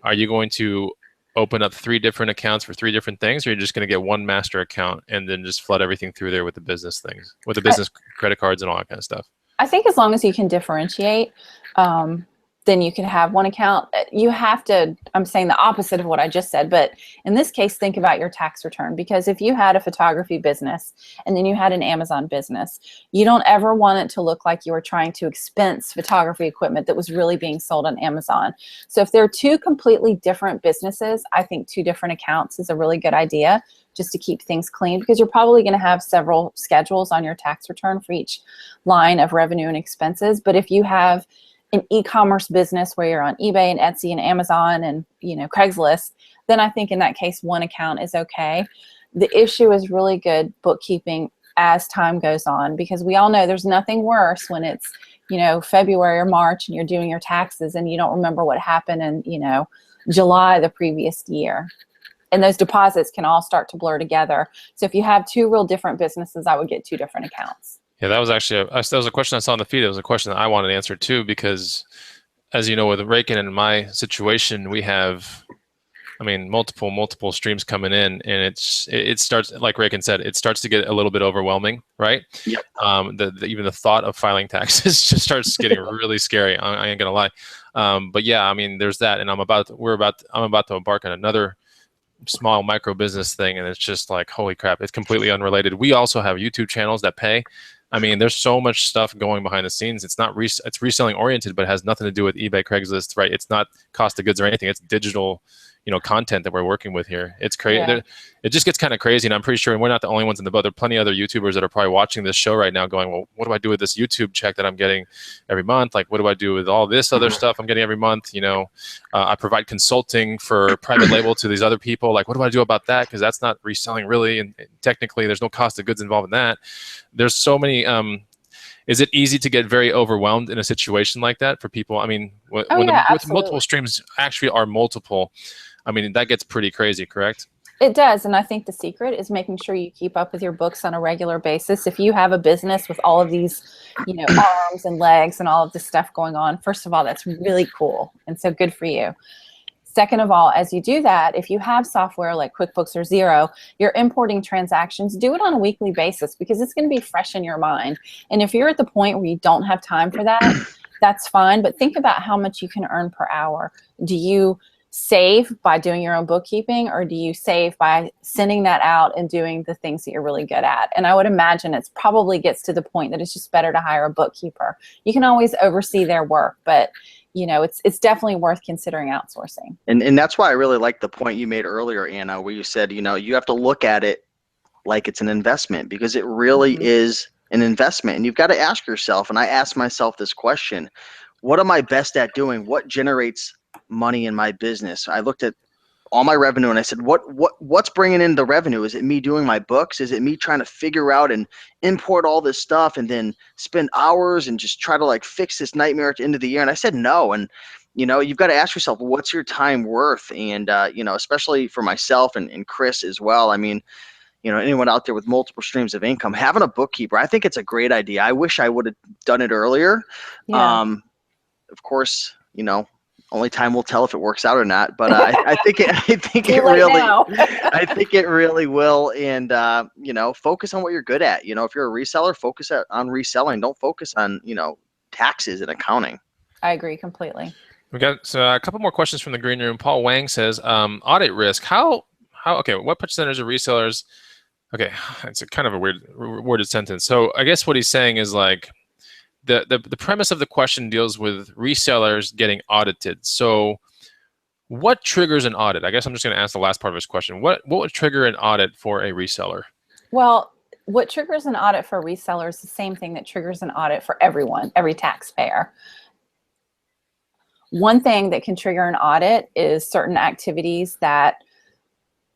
[SPEAKER 2] Are you going to open up 3 different accounts for 3 different things, or you're just going to get one master account and then just flood everything through there with the business things, with the business credit cards and all that kind of stuff?
[SPEAKER 3] I think as long as you can differentiate, then you can have one account. You have to, I'm saying the opposite of what I just said, but in this case, think about your tax return, because if you had a photography business and then you had an Amazon business, you don't ever want it to look like you were trying to expense photography equipment that was really being sold on Amazon. So if they're 2 completely different businesses, I think 2 different accounts is a really good idea, just to keep things clean, because you're probably going to have several schedules on your tax return for each line of revenue and expenses. But if you have an e-commerce business where you're on eBay and Etsy and Amazon and, you know, Craigslist, then I think in that case, one account is okay. The issue is really good bookkeeping as time goes on, because we all know there's nothing worse when it's, you know, February or March and you're doing your taxes and you don't remember what happened in, you know, July the previous year. And those deposits can all start to blur together. So if you have 2 real different businesses, I would get 2 different accounts.
[SPEAKER 2] Yeah, that was actually that was a question I saw on the feed. It was a question that I wanted to answer too, because as you know, with Raiken and my situation, we have, I mean, multiple streams coming in, and it starts, like Raiken said, it starts to get a little bit overwhelming, right?
[SPEAKER 1] Yep.
[SPEAKER 2] Even the thought of filing taxes just starts getting really scary. I ain't gonna lie. But yeah, I mean, there's that, and I'm about to embark on another small micro business thing, and it's just like, holy crap, it's completely unrelated. We also have YouTube channels that pay. I mean, there's so much stuff going behind the scenes. It's not it's reselling oriented, but it has nothing to do with eBay, Craigslist, right? It's not cost of goods or anything. It's digital, content that we're working with here. It's crazy.
[SPEAKER 3] Yeah.
[SPEAKER 2] It just gets kind of crazy, and I'm pretty sure, and we're not the only ones in the boat. There are plenty of other YouTubers that are probably watching this show right now going, well, what do I do with this YouTube check that I'm getting every month? Like, what do I do with all this other stuff I'm getting every month? I provide consulting for private label to these other people. Like, what do I do about that? Because that's not reselling really, and technically there's no cost of goods involved in that. There's so many. Is it easy to get very overwhelmed in a situation like that for people? I mean, with multiple streams actually are multiple, I mean, that gets pretty crazy, correct?
[SPEAKER 3] It does, and I think the secret is making sure you keep up with your books on a regular basis. If you have a business with all of these, arms and legs and all of this stuff going on, first of all, that's really cool, and so good for you. Second of all, as you do that, if you have software like QuickBooks or Xero, you're importing transactions, do it on a weekly basis because it's going to be fresh in your mind. And if you're at the point where you don't have time for that, that's fine, but think about how much you can earn per hour. Do you save by doing your own bookkeeping, or do you save by sending that out and doing the things that you're really good at? And I would imagine it's probably gets to the point that it's just better to hire a bookkeeper. You can always oversee their work, but it's definitely worth considering outsourcing.
[SPEAKER 1] And that's why I really like the point you made earlier, Anna, where you said, you have to look at it like it's an investment, because it really is an investment. And you've got to ask yourself, and I ask myself this question, what am I best at doing? What generates money in my business? I looked at all my revenue and I said, what's bringing in the revenue? Is it me doing my books? Is it me trying to figure out and import all this stuff and then spend hours and just try to like fix this nightmare at the end of the year? And I said no. And you've got to ask yourself, what's your time worth? And especially for myself and Chris as well, I mean, anyone out there with multiple streams of income, having a bookkeeper, I think it's a great idea. I wish I would have done it earlier.
[SPEAKER 3] Yeah.
[SPEAKER 1] Of course, only time will tell if it works out or not. But I think it really will. And focus on what you're good at. If you're a reseller, focus on reselling. Don't focus on taxes and accounting.
[SPEAKER 3] I agree completely.
[SPEAKER 2] We got a couple more questions from the green room. Paul Wang says, audit risk. Okay, what percentage of resellers? Okay, it's a kind of a worded sentence. So I guess what he's saying is like, the premise of the question deals with resellers getting audited. So what triggers an audit? I guess I'm just going to ask the last part of his question. What would trigger an audit for a reseller?
[SPEAKER 3] Well, what triggers an audit for a reseller is the same thing that triggers an audit for everyone, every taxpayer. One thing that can trigger an audit is certain activities that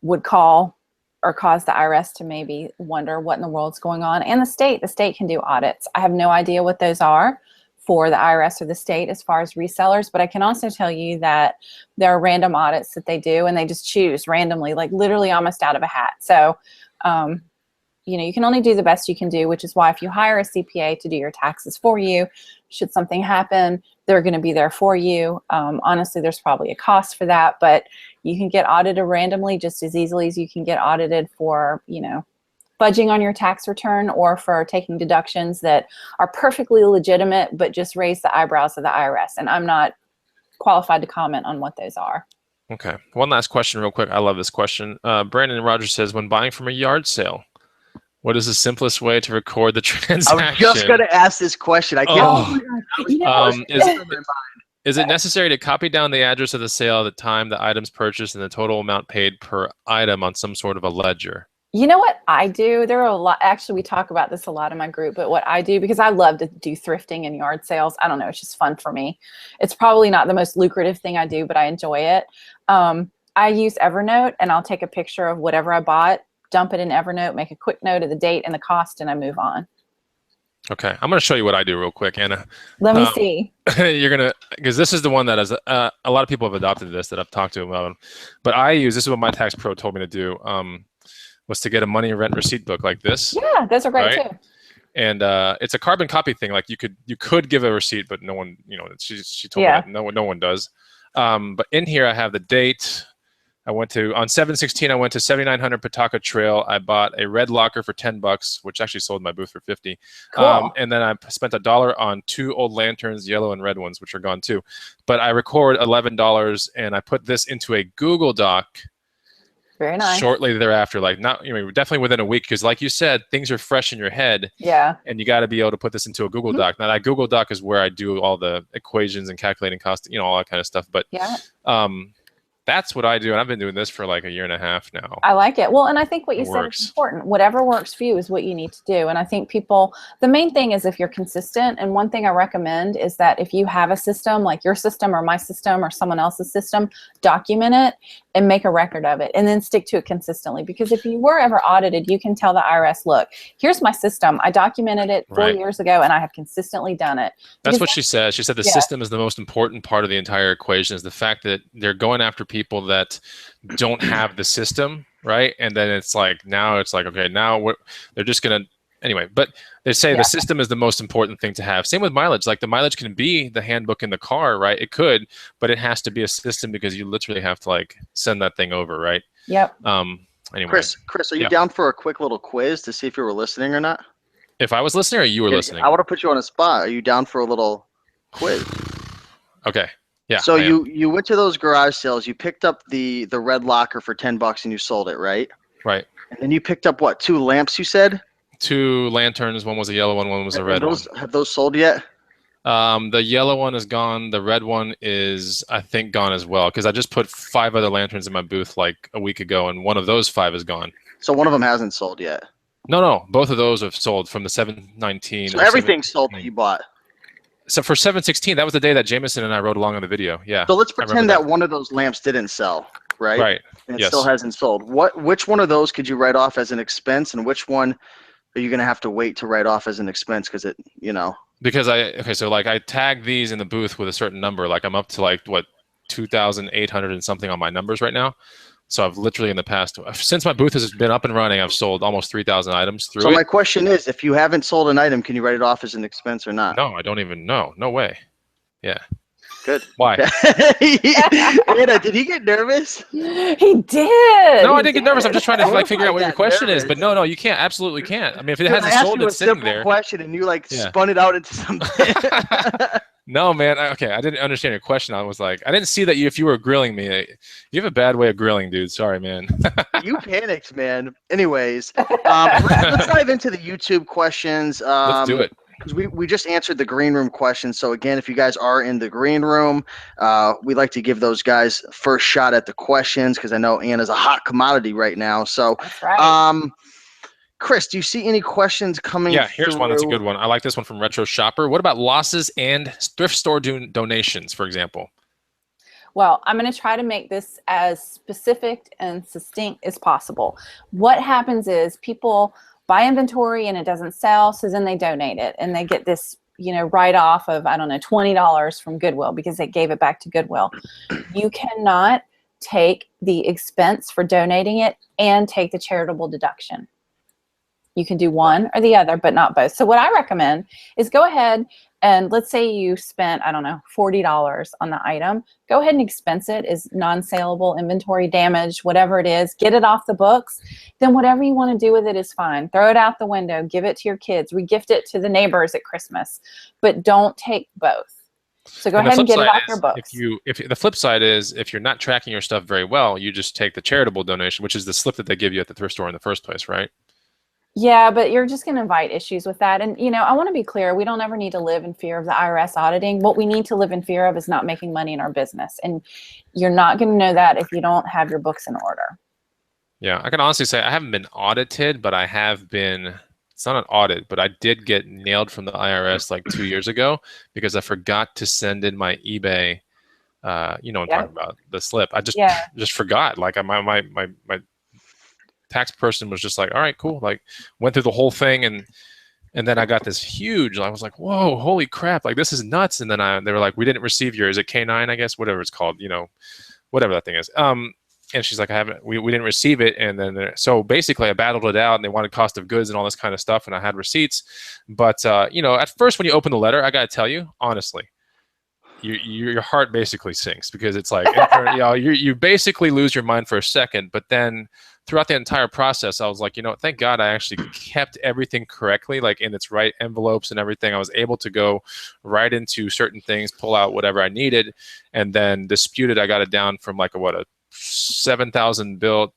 [SPEAKER 3] would call or cause the IRS to maybe wonder what in the world's going on. And the state can do audits. I have no idea what those are for the IRS or the state as far as resellers, but I can also tell you that there are random audits that they do, and they just choose randomly, like literally almost out of a hat. So, you can only do the best you can do, which is why if you hire a CPA to do your taxes for you, should something happen, they're going to be there for you. Honestly, there's probably a cost for that, but you can get audited randomly just as easily as you can get audited for, fudging on your tax return or for taking deductions that are perfectly legitimate, but just raise the eyebrows of the IRS. And I'm not qualified to comment on what those are.
[SPEAKER 2] Okay. One last question real quick. I love this question. Brandon Rogers says, when buying from a yard sale, what is the simplest way to record the transaction?
[SPEAKER 1] I was just going to ask this question. I can't.
[SPEAKER 2] Is it necessary to copy down the address of the sale, the time, the items purchased, and the total amount paid per item on some sort of a ledger?
[SPEAKER 3] You know what I do? There are a lot, actually, we talk about this a lot in my group, but what I do, because I love to do thrifting and yard sales, I don't know, it's just fun for me. It's probably not the most lucrative thing I do, but I enjoy it. I use Evernote, and I'll take a picture of whatever I bought, dump it in Evernote, make a quick note of the date and the cost, and I move on.
[SPEAKER 2] Okay, I'm going to show you what I do real quick, Anna.
[SPEAKER 3] Let me see.
[SPEAKER 2] You're going to, because this is the one that is, a lot of people have adopted this that I've talked to about. But this is what my tax pro told me to do, was to get a money rent receipt book like this.
[SPEAKER 3] Yeah, those are great too.
[SPEAKER 2] And it's a carbon copy thing. Like you could give a receipt, but no one, she told me that no one does. But in here I have the date. I went to on 7/16. I went to 7900 Pawtucket Trail. I bought a red locker for $10, which actually sold my booth for $50.
[SPEAKER 3] Cool.
[SPEAKER 2] And then I spent $1 on 2 old lanterns, yellow and red ones, which are gone too. But I record $11, and I put this into a Google Doc.
[SPEAKER 3] Very nice.
[SPEAKER 2] Shortly thereafter, like not, definitely within a week, because like you said, things are fresh in your head.
[SPEAKER 3] Yeah.
[SPEAKER 2] And you got to be able to put this into a Google Doc. Now that Google Doc is where I do all the equations and calculating cost, all that kind of stuff. But
[SPEAKER 3] yeah.
[SPEAKER 2] That's what I do, and I've been doing this for like a year and a half now.
[SPEAKER 3] I like it. Well, and I think what you said is important. Whatever works for you is what you need to do. And I think the main thing is if you're consistent, and one thing I recommend is that if you have a system, like your system or my system or someone else's system, document it and make a record of it, and then stick to it consistently. Because if you were ever audited, you can tell the IRS, look, here's my system. I documented it 4 years ago, and I have consistently done it.
[SPEAKER 2] That's what she said. She said the system is the most important part of the entire equation, is the fact that they're going after people that don't have the system, right? And then it's like, okay, now what they're just going to, anyway, but they say the system is the most important thing to have. Same with mileage. Like the mileage can be the handbook in the car, right? It could, but it has to be a system, because you literally have to like send that thing over, right?
[SPEAKER 3] Yep.
[SPEAKER 2] Anyway.
[SPEAKER 1] Chris, are you down for a quick little quiz to see if you were listening or not?
[SPEAKER 2] If I was listening or you were listening?
[SPEAKER 1] I want to put you on a spot. Are you down for a little quiz?
[SPEAKER 2] Okay. Yeah.
[SPEAKER 1] So you went to those garage sales, you picked up the red locker for $10 and you sold it, right?
[SPEAKER 2] Right.
[SPEAKER 1] And then you picked up what, 2 lamps, you said?
[SPEAKER 2] 2 lanterns, one was a yellow one was a red one.
[SPEAKER 1] Have those sold yet?
[SPEAKER 2] The yellow one is gone. The red one is, I think, gone as well, because I just put 5 other lanterns in my booth like a week ago, and one of those 5 is gone.
[SPEAKER 1] So one of them hasn't sold yet?
[SPEAKER 2] No, both of those have sold from the 7/19.
[SPEAKER 1] So everything's sold that you bought?
[SPEAKER 2] So for 7/16, that was the day that Jameson and I rode along on the video. Yeah.
[SPEAKER 1] So let's pretend that one of those lamps didn't sell, right?
[SPEAKER 2] Right.
[SPEAKER 1] And it still hasn't sold. Which one of those could you write off as an expense, and which one are you going to have to wait to write off as an expense? Because
[SPEAKER 2] Because so like I tag these in the booth with a certain number. Like I'm up to like 2,800 and something on my numbers right now. So I've literally in the past, since my booth has been up and running, I've sold almost 3,000 items through it.
[SPEAKER 1] So my question is, if you haven't sold an item, can you write it off as an expense or not?
[SPEAKER 2] No, I don't even know. No way. Yeah.
[SPEAKER 1] Good.
[SPEAKER 2] Why?
[SPEAKER 1] Anna, did he get nervous?
[SPEAKER 3] He did.
[SPEAKER 2] No, I didn't get nervous. I'm just trying to figure out what your question is. But no, you can't. Absolutely can't. I mean, if it hasn't sold, it's sitting there.
[SPEAKER 1] Question, and you spun it out into something.
[SPEAKER 2] No, man. Okay, I didn't understand your question. I was like, I didn't see that if you were grilling me. You have a bad way of grilling, dude. Sorry, man.
[SPEAKER 1] You panicked, man. Anyways, let's dive into the YouTube questions.
[SPEAKER 2] Let's do it.
[SPEAKER 1] Because we just answered the green room question. So again, if you guys are in the green room, we like to give those guys first shot at the questions, because I know Anna's a hot commodity right now. So,
[SPEAKER 3] that's right.
[SPEAKER 1] Chris, do you see any questions coming?
[SPEAKER 2] Yeah, here's one. That's a good one. I like this one from Retro Shopper. What about losses and thrift store donations, for example?
[SPEAKER 3] Well, I'm going to try to make this as specific and succinct as possible. What happens is people buy inventory and it doesn't sell, so then they donate it and they get this, write-off of, I don't know, $20 from Goodwill because they gave it back to Goodwill. You cannot take the expense for donating it and take the charitable deduction. You can do one or the other, but not both. So what I recommend is go ahead and let's say you spent, I don't know, $40 on the item. Go ahead and expense it as non-saleable inventory damage, whatever it is. Get it off the books. Then whatever you want to do with it is fine. Throw it out the window. Give it to your kids. Regift it to the neighbors at Christmas. But don't take both. So go ahead and get it off your books.
[SPEAKER 2] If the flip side is, if you're not tracking your stuff very well, you just take the charitable donation, which is the slip that they give you at the thrift store in the first place, right?
[SPEAKER 3] Yeah, but you're just going to invite issues with that. And, I want to be clear. We don't ever need to live in fear of the IRS auditing. What we need to live in fear of is not making money in our business. And you're not going to know that if you don't have your books in order.
[SPEAKER 2] Yeah, I can honestly say I haven't been audited, but I have been, it's not an audit, but I did get nailed from the IRS like 2 years ago because I forgot to send in my eBay, I'm talking about the slip. I just forgot. Like my tax person was just like, all right, cool. Like went through the whole thing. And then I got this huge, I was like, whoa, holy crap. Like this is nuts. And then they were like, we didn't receive is it K9, I guess, whatever it's called, whatever that thing is. And she's like, we didn't receive it. And then, so basically I battled it out, and they wanted cost of goods and all this kind of stuff. And I had receipts. But, at first when you open the letter, I got to tell you, honestly, your heart basically sinks, because it's like, you basically lose your mind for a second. But then throughout the entire process, I was like, thank God I actually kept everything correctly, like in its right envelopes and everything. I was able to go right into certain things, pull out whatever I needed, and then dispute it. I got it down from like a $7,000 bill,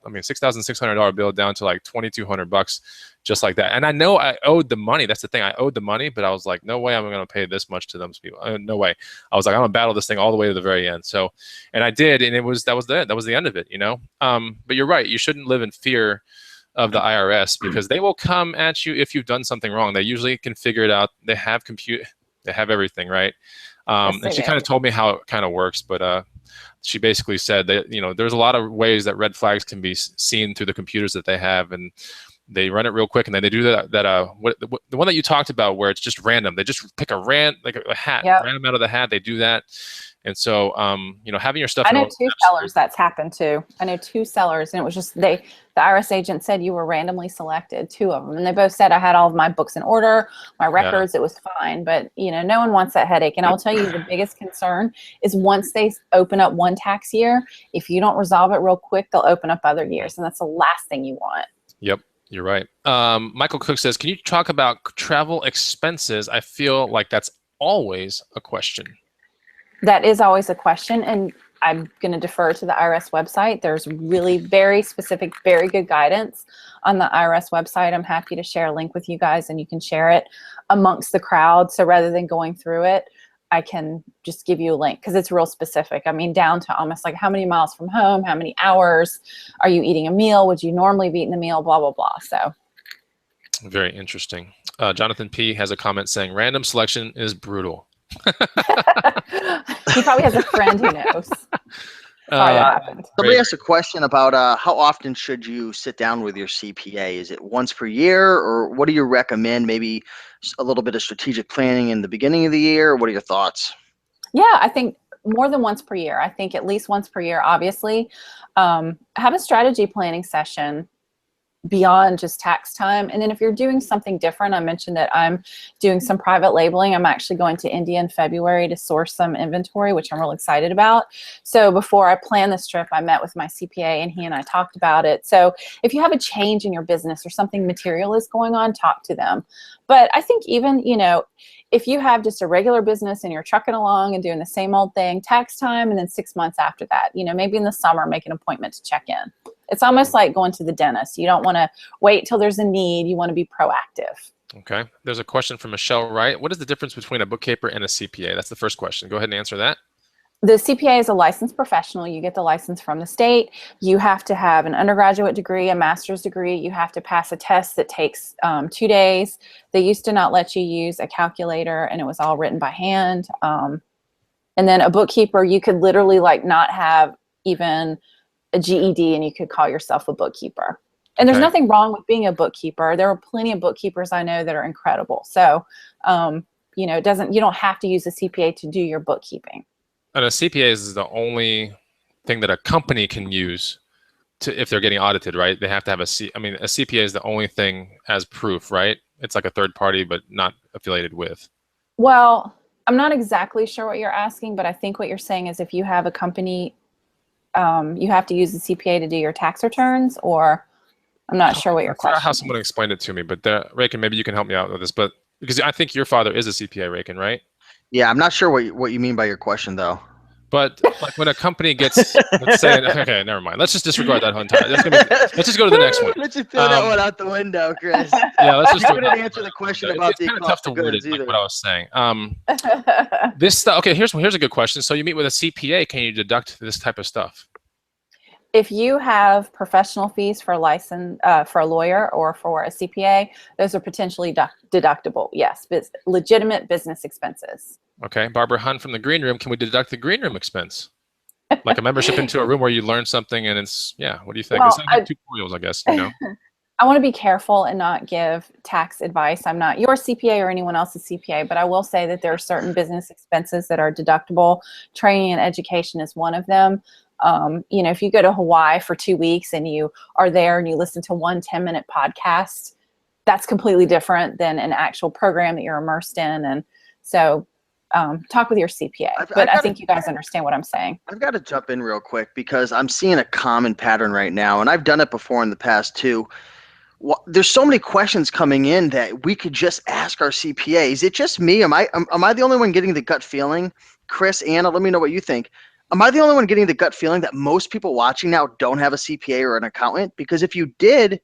[SPEAKER 2] $6,600 bill down to like $2,200, just like that. And I know I owed the money. That's the thing. I owed the money, but I was like, no way I'm going to pay this much to those people. No way. I was like, I'm going to battle this thing all the way to the very end. So, and I did, and that was the end of it, But you're right. You shouldn't live in fear of the IRS, because they will come at you if you've done something wrong. They usually can figure it out. They have everything, right? And she kind of told me how it kind of works, but she basically said that there's a lot of ways that red flags can be seen through the computers that they have, and they run it real quick, and then they do the one that you talked about, where it's just random. They just pick a hat,
[SPEAKER 3] Yep.
[SPEAKER 2] random out of the hat. They do that. And so, having your stuff.
[SPEAKER 3] I know two sellers that's happened to. I know two sellers, and it was just the IRS agent said you were randomly selected, two of them. And they both said I had all of my books in order, my records, it was fine. But, no one wants that headache. And I'll tell you, the biggest concern is once they open up one tax year, if you don't resolve it real quick, they'll open up other years. And that's the last thing you want.
[SPEAKER 2] Yep. You're right. Michael Cook says, can you talk about travel expenses? I feel like that's always a question.
[SPEAKER 3] That is always a question, and I'm going to defer to the IRS website. There's really very specific, very good guidance on the IRS website. I'm happy to share a link with you guys, and you can share it amongst the crowd. So rather than going through it, I can just give you a link, because it's real specific. I mean, down to almost like how many miles from home, how many hours, are you eating a meal? Would you normally be eating a meal? Blah, blah, blah. So
[SPEAKER 2] very interesting. Jonathan P. has a comment saying, random selection is brutal.
[SPEAKER 3] He probably has a friend who knows. Sorry, that happened.
[SPEAKER 1] Somebody asked a question about how often should you sit down with your CPA? Is it once per year, or what do you recommend? Maybe a little bit of strategic planning in the beginning of the year. What are your thoughts?
[SPEAKER 3] Yeah, I think more than once per year. I think at least once per year, obviously. Have a strategy planning session beyond just tax time. And then if you're doing something different, I mentioned that I'm doing some private labeling. I'm actually going to India in February to source some inventory, which I'm real excited about. So before I planned this trip, I met with my CPA, and he and I talked about it. So if you have a change in your business or something material is going on, talk to them. But I think even, if you have just a regular business and you're trucking along and doing the same old thing, tax time, and then 6 months after that, maybe in the summer, make an appointment to check in. It's almost like going to the dentist. You don't want to wait till there's a need. You want to be proactive.
[SPEAKER 2] Okay. There's a question from Michelle Wright. What is the difference between a bookkeeper and a CPA? That's the first question. Go ahead and answer that.
[SPEAKER 3] The CPA is a licensed professional. You get the license from the state. You have to have an undergraduate degree, a master's degree. You have to pass a test that takes 2 days. They used to not let you use a calculator, and it was all written by hand. And then a bookkeeper, you could literally not have even a GED, and you could call yourself a bookkeeper. And there's nothing wrong with being a bookkeeper. There are plenty of bookkeepers I know that are incredible. So, you don't have to use a CPA to do your bookkeeping.
[SPEAKER 2] And a CPA is the only thing that a company can use if they're getting audited, right? They have to have a CPA is the only thing as proof, right? It's like a third party, but not affiliated with.
[SPEAKER 3] Well, I'm not exactly sure what you're asking, but I think what you're saying is if you have a company, you have to use the CPA to do your tax returns, or I'm not sure what your question is.
[SPEAKER 2] How someone explained it to me, but Raiken, maybe you can help me out with this, but because I think your father is a CPA, Raiken, right?
[SPEAKER 1] Yeah, I'm not sure what you mean by your question, though.
[SPEAKER 2] But like when a company gets, let's say, okay, never mind. Let's just disregard that whole entire. Let's just go to the next one.
[SPEAKER 1] Let's just throw that one out the window, Chris.
[SPEAKER 2] Yeah, let's just.
[SPEAKER 1] You couldn't answer the question about the cost of goods either.
[SPEAKER 2] Like what I was saying. Okay. Here's a good question. So you meet with a CPA, can you deduct this type of stuff?
[SPEAKER 3] If you have professional fees for for a lawyer or for a CPA, those are potentially deductible. Yes, legitimate business expenses.
[SPEAKER 2] Okay, Barbara Hunt from the green room. Can we deduct the green room expense? Like a membership into a room where you learn something, and it's what do you think?
[SPEAKER 3] Well,
[SPEAKER 2] it's like tutorials, I guess.
[SPEAKER 3] I want to be careful and not give tax advice. I'm not your CPA or anyone else's CPA, but I will say that there are certain business expenses that are deductible. Training and education is one of them. You know, if you go to Hawaii for 2 weeks and you are there and you listen to one 10-minute podcast, that's completely different than an actual program that you're immersed in. And so talk with your CPA. But I think you guys understand what I'm saying.
[SPEAKER 1] I've got to jump in real quick because I'm seeing a common pattern right now, and I've done it before in the past too. Well, there's so many questions coming in that we could just ask our CPA. Is it just me? Am I the only one getting the gut feeling? Chris, Anna, let me know what you think. Am I the only one getting the gut feeling that most people watching now don't have a CPA or an accountant? Because if you did,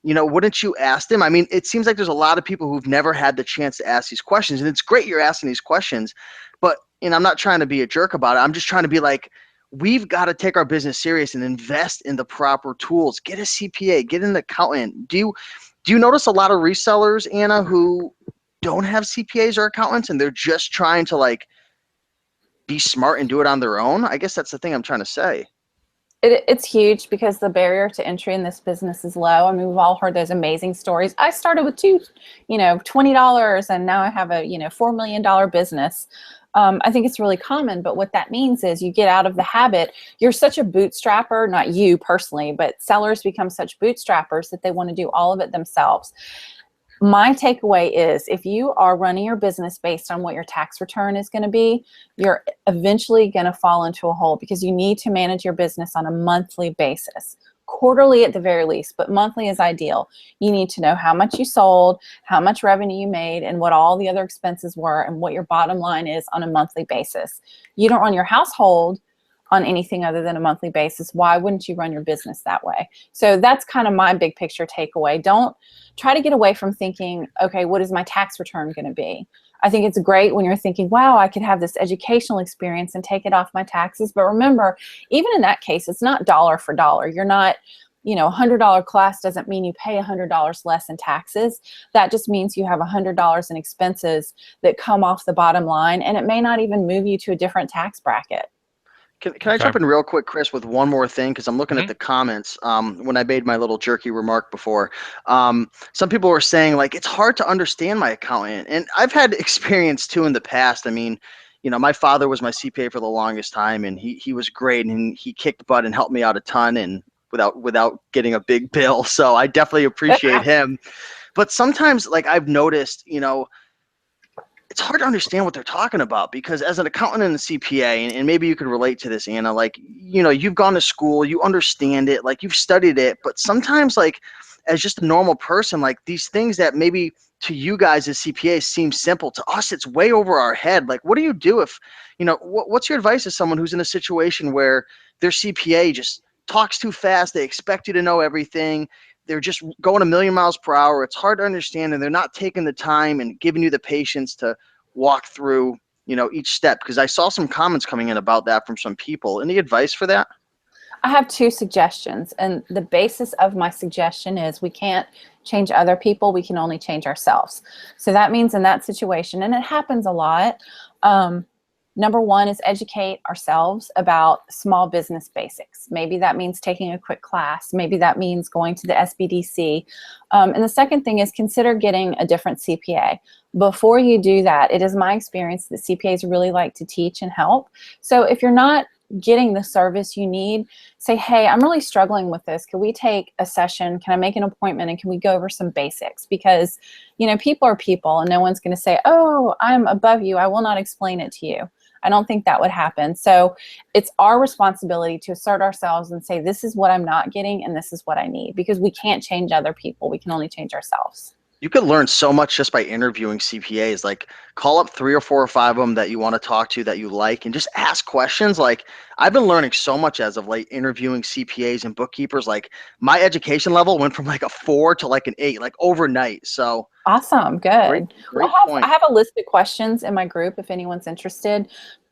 [SPEAKER 1] wouldn't you ask them? I mean, it seems like there's a lot of people who've never had the chance to ask these questions, and it's great you're asking these questions, but I'm not trying to be a jerk about it. I'm just trying to be like, we've got to take our business serious and invest in the proper tools. Get a CPA, get an accountant. Do you notice a lot of resellers, Anna, who don't have CPAs or accountants, and they're just trying to like be smart and do it on their own? I guess that's the thing I'm trying to say.
[SPEAKER 3] It's huge because the barrier to entry in this business is low. I mean, we've all heard those amazing stories. I started with $20, and now I have a, $4 million business. I think it's really common, but what that means is you get out of the habit. You're such a bootstrapper, not you personally, but sellers become such bootstrappers that they want to do all of it themselves. My takeaway is if you are running your business based on what your tax return is going to be, you're eventually going to fall into a hole because you need to manage your business on a monthly basis. Quarterly at the very least, but monthly is ideal. You need to know how much you sold, how much revenue you made, and what all the other expenses were, and what your bottom line is on a monthly basis. You don't run your household on anything other than a monthly basis. Why wouldn't you run your business that way? So that's kind of my big picture takeaway. Don't try to get away from thinking, okay, what is my tax return going to be? I think it's great when you're thinking, wow, I could have this educational experience and take it off my taxes. But remember, even in that case, it's not dollar for dollar. You're not, $100 class doesn't mean you pay $100 less in taxes. That just means you have $100 in expenses that come off the bottom line, and it may not even move you to a different tax bracket.
[SPEAKER 1] Can I jump in real quick, Chris, with one more thing? Because I'm looking at the comments when I made my little jerky remark before. Some people were saying, like, it's hard to understand my accountant. And I've had experience, too, in the past. I mean, my father was my CPA for the longest time, and he was great, and he kicked butt and helped me out a ton and without getting a big bill. So I definitely appreciate him. But sometimes, like, I've noticed, it's hard to understand what they're talking about because as an accountant and a CPA, and maybe you could relate to this, Anna, like, you've gone to school, you understand it, like you've studied it, but sometimes like as just a normal person, like these things that maybe to you guys as CPAs seem simple, to us, it's way over our head. Like, what do you do if, what's your advice to someone who's in a situation where their CPA just talks too fast, they expect you to know everything, they're just going a million miles per hour. It's hard to understand, and they're not taking the time and giving you the patience to walk through, each step. Because I saw some comments coming in about that from some people. Any advice for that?
[SPEAKER 3] I have 2 suggestions, and the basis of my suggestion is we can't change other people. We can only change ourselves. So that means in that situation, and it happens a lot, number 1 is educate ourselves about small business basics. Maybe that means taking a quick class. Maybe that means going to the SBDC. And the second thing is consider getting a different CPA. Before you do that, it is my experience that CPAs really like to teach and help. So if you're not getting the service you need, say, hey, I'm really struggling with this. Can we take a session? Can I make an appointment? And can we go over some basics? Because, people are people, and no one's going to say, oh, I'm above you, I will not explain it to you. I don't think that would happen. So it's our responsibility to assert ourselves and say, this is what I'm not getting and this is what I need, because we can't change other people. We can only change ourselves.
[SPEAKER 1] You could learn so much just by interviewing CPAs. Like, call up 3 or 4 or 5 of them that you want to talk to, that you like, and just ask questions. Like, I've been learning so much as of late interviewing CPAs and bookkeepers. Like, my education level went from like a 4 to like an 8, like overnight. So
[SPEAKER 3] awesome. Good.
[SPEAKER 1] Great point.
[SPEAKER 3] I have a list of questions in my group if anyone's interested.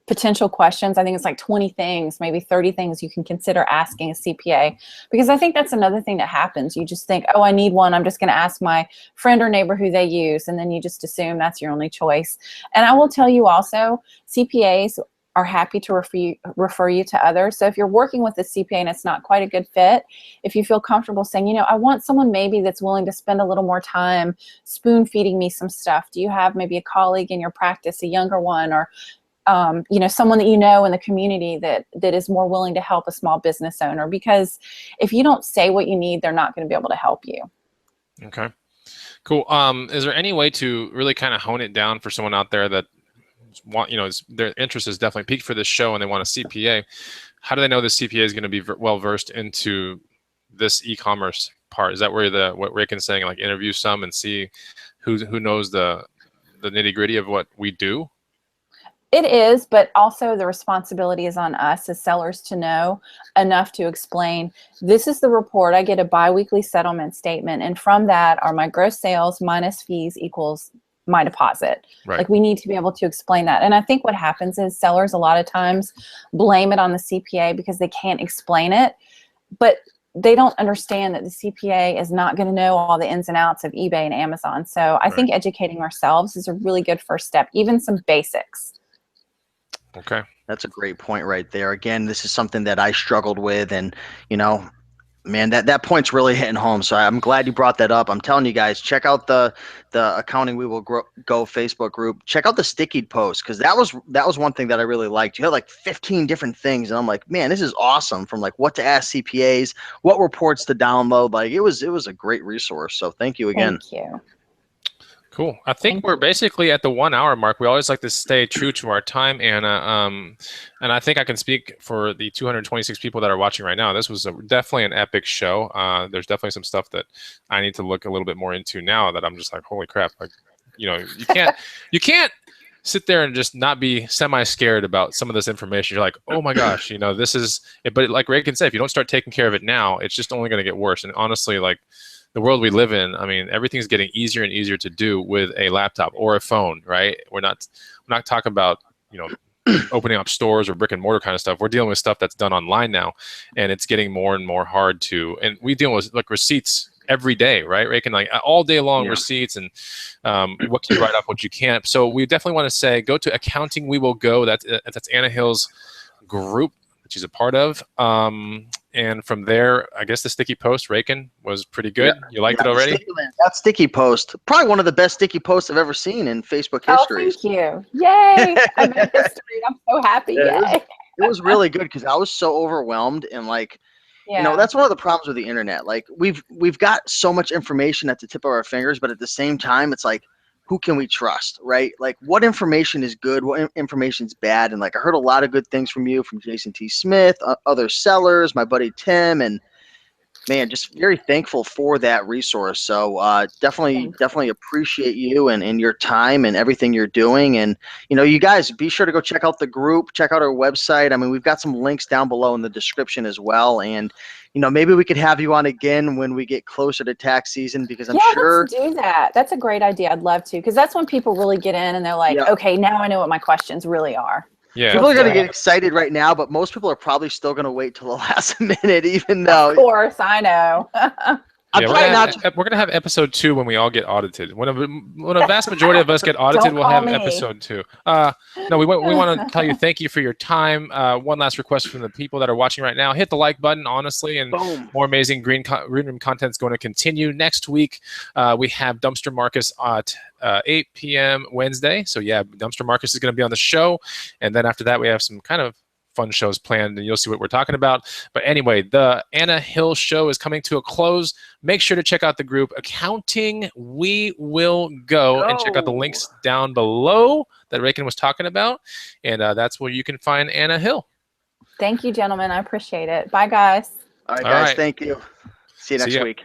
[SPEAKER 3] Potential questions. I think it's like 20 things, maybe 30 things you can consider asking a CPA, because I think that's another thing that happens. You just think, oh, I need one. I'm just going to ask my friend or neighbor who they use. And then you just assume that's your only choice. And I will tell you also, CPAs are happy to refer you to others. So if you're working with a CPA and it's not quite a good fit, if you feel comfortable saying, I want someone maybe that's willing to spend a little more time spoon feeding me some stuff. Do you have maybe a colleague in your practice, a younger one, or you know, someone that you know in the community that is more willing to help a small business owner, because if you don't say what you need, they're not going to be able to help you.
[SPEAKER 2] Okay, cool. Is there any way to really kind of hone it down for someone out there that want, you know, their interest is definitely peaked for this show and they want a CPA? How do they know the CPA is going to be well versed into this e-commerce part? Is that where what Raiken's saying, like interview some and see who knows the nitty gritty of what we do?
[SPEAKER 3] It is, but also the responsibility is on us as sellers to know enough to explain, this is the report. I get a biweekly settlement statement, and from that are my gross sales minus fees equals my deposit.
[SPEAKER 2] Right.
[SPEAKER 3] Like, we need to be able to explain that. And I think what happens is sellers a lot of times blame it on the CPA because they can't explain it, but they don't understand that the CPA is not going to know all the ins and outs of eBay and Amazon. So I think educating ourselves is a really good first step, even some basics.
[SPEAKER 2] Okay.
[SPEAKER 1] That's a great point right there. Again, this is something that I struggled with, and, you know, man, that point's really hitting home. So I'm glad you brought that up. I'm telling you guys, check out the Accounting We Will Go Facebook group. Check out the sticky post, because that was one thing that I really liked. You had like 15 different things, and I'm like, man, this is awesome. From like what to ask CPAs, what reports to download. Like, it was a great resource. So thank you again.
[SPEAKER 3] Thank you.
[SPEAKER 2] Cool. I think we're basically at the 1 hour mark. We always like to stay true to our time, Anna. And I think I can speak for the 226 people that are watching right now. This was definitely an epic show. There's definitely some stuff that I need to look a little bit more into now that I'm just like, holy crap. Like, you know, you can't sit there and just not be semi-scared about some of this information. You're like, oh my gosh, you know, this is, but like Raiken said, if you don't start taking care of it now, it's just only going to get worse. And honestly, like, the world we live in, I mean, everything's getting easier and easier to do with a laptop or a phone, right? We're not talking about, you know, opening up stores or brick and mortar kind of stuff. We're dealing with stuff that's done online now, and it's getting more and more hard to. And we deal with like receipts every day, right? Raiken, like all day long, receipts and what can you write up, what you can't. So we definitely want to say, go to Accounting We Will Go. That's Anna Hill's group that she's a part of. And from there, I guess the sticky post, Raiken, was pretty good. You liked it already?
[SPEAKER 1] That sticky post, probably one of the best sticky posts I've ever seen in Facebook history.
[SPEAKER 3] Oh, thank you. Yay. I made history. I'm so happy. Yay.
[SPEAKER 1] It was really good, because I was so overwhelmed, and like, you know, that's one of the problems with the internet. Like, we've got so much information at the tip of our fingers, but at the same time, it's like, who can we trust, right? Like, what information is good, what information is bad? And like, I heard a lot of good things from you, from Jason T. Smith, other sellers, my buddy Tim, and man, just very thankful for that resource. So definitely appreciate you and your time and everything you're doing. And, you know, you guys be sure to go check out the group, check out our website. I mean, we've got some links down below in the description as well. And, you know, maybe we could have you on again when we get closer to tax season, because I'm sure.
[SPEAKER 3] Let's do that. That's a great idea. I'd love to, because that's when people really get in and they're like, okay, now I know what my questions really are.
[SPEAKER 2] Yeah.
[SPEAKER 1] People are going to get excited right now, but most people are probably still going to wait till the last minute, even though.
[SPEAKER 3] Of course, I know.
[SPEAKER 2] We're gonna have episode 2 when we all get audited. When a vast majority of us get audited, we'll have episode 2. No, we want to tell you thank you for your time. One last request from the people that are watching right now: hit the like button, honestly, and more amazing green room content is going to continue next week. We have Dumpster Marcus at 8 p.m. Wednesday. So yeah, Dumpster Marcus is going to be on the show, and then after that, we have some kind of fun shows planned, and you'll see what we're talking about. But anyway, the Anna Hill show is coming to a close. Make sure to check out the group Accounting We Will Go, and check out the links down below that Raiken was talking about, and that's where you can find Anna Hill.
[SPEAKER 3] Thank you, gentlemen. I appreciate it. Bye, guys.
[SPEAKER 1] All right, guys. Thank you. See you next week.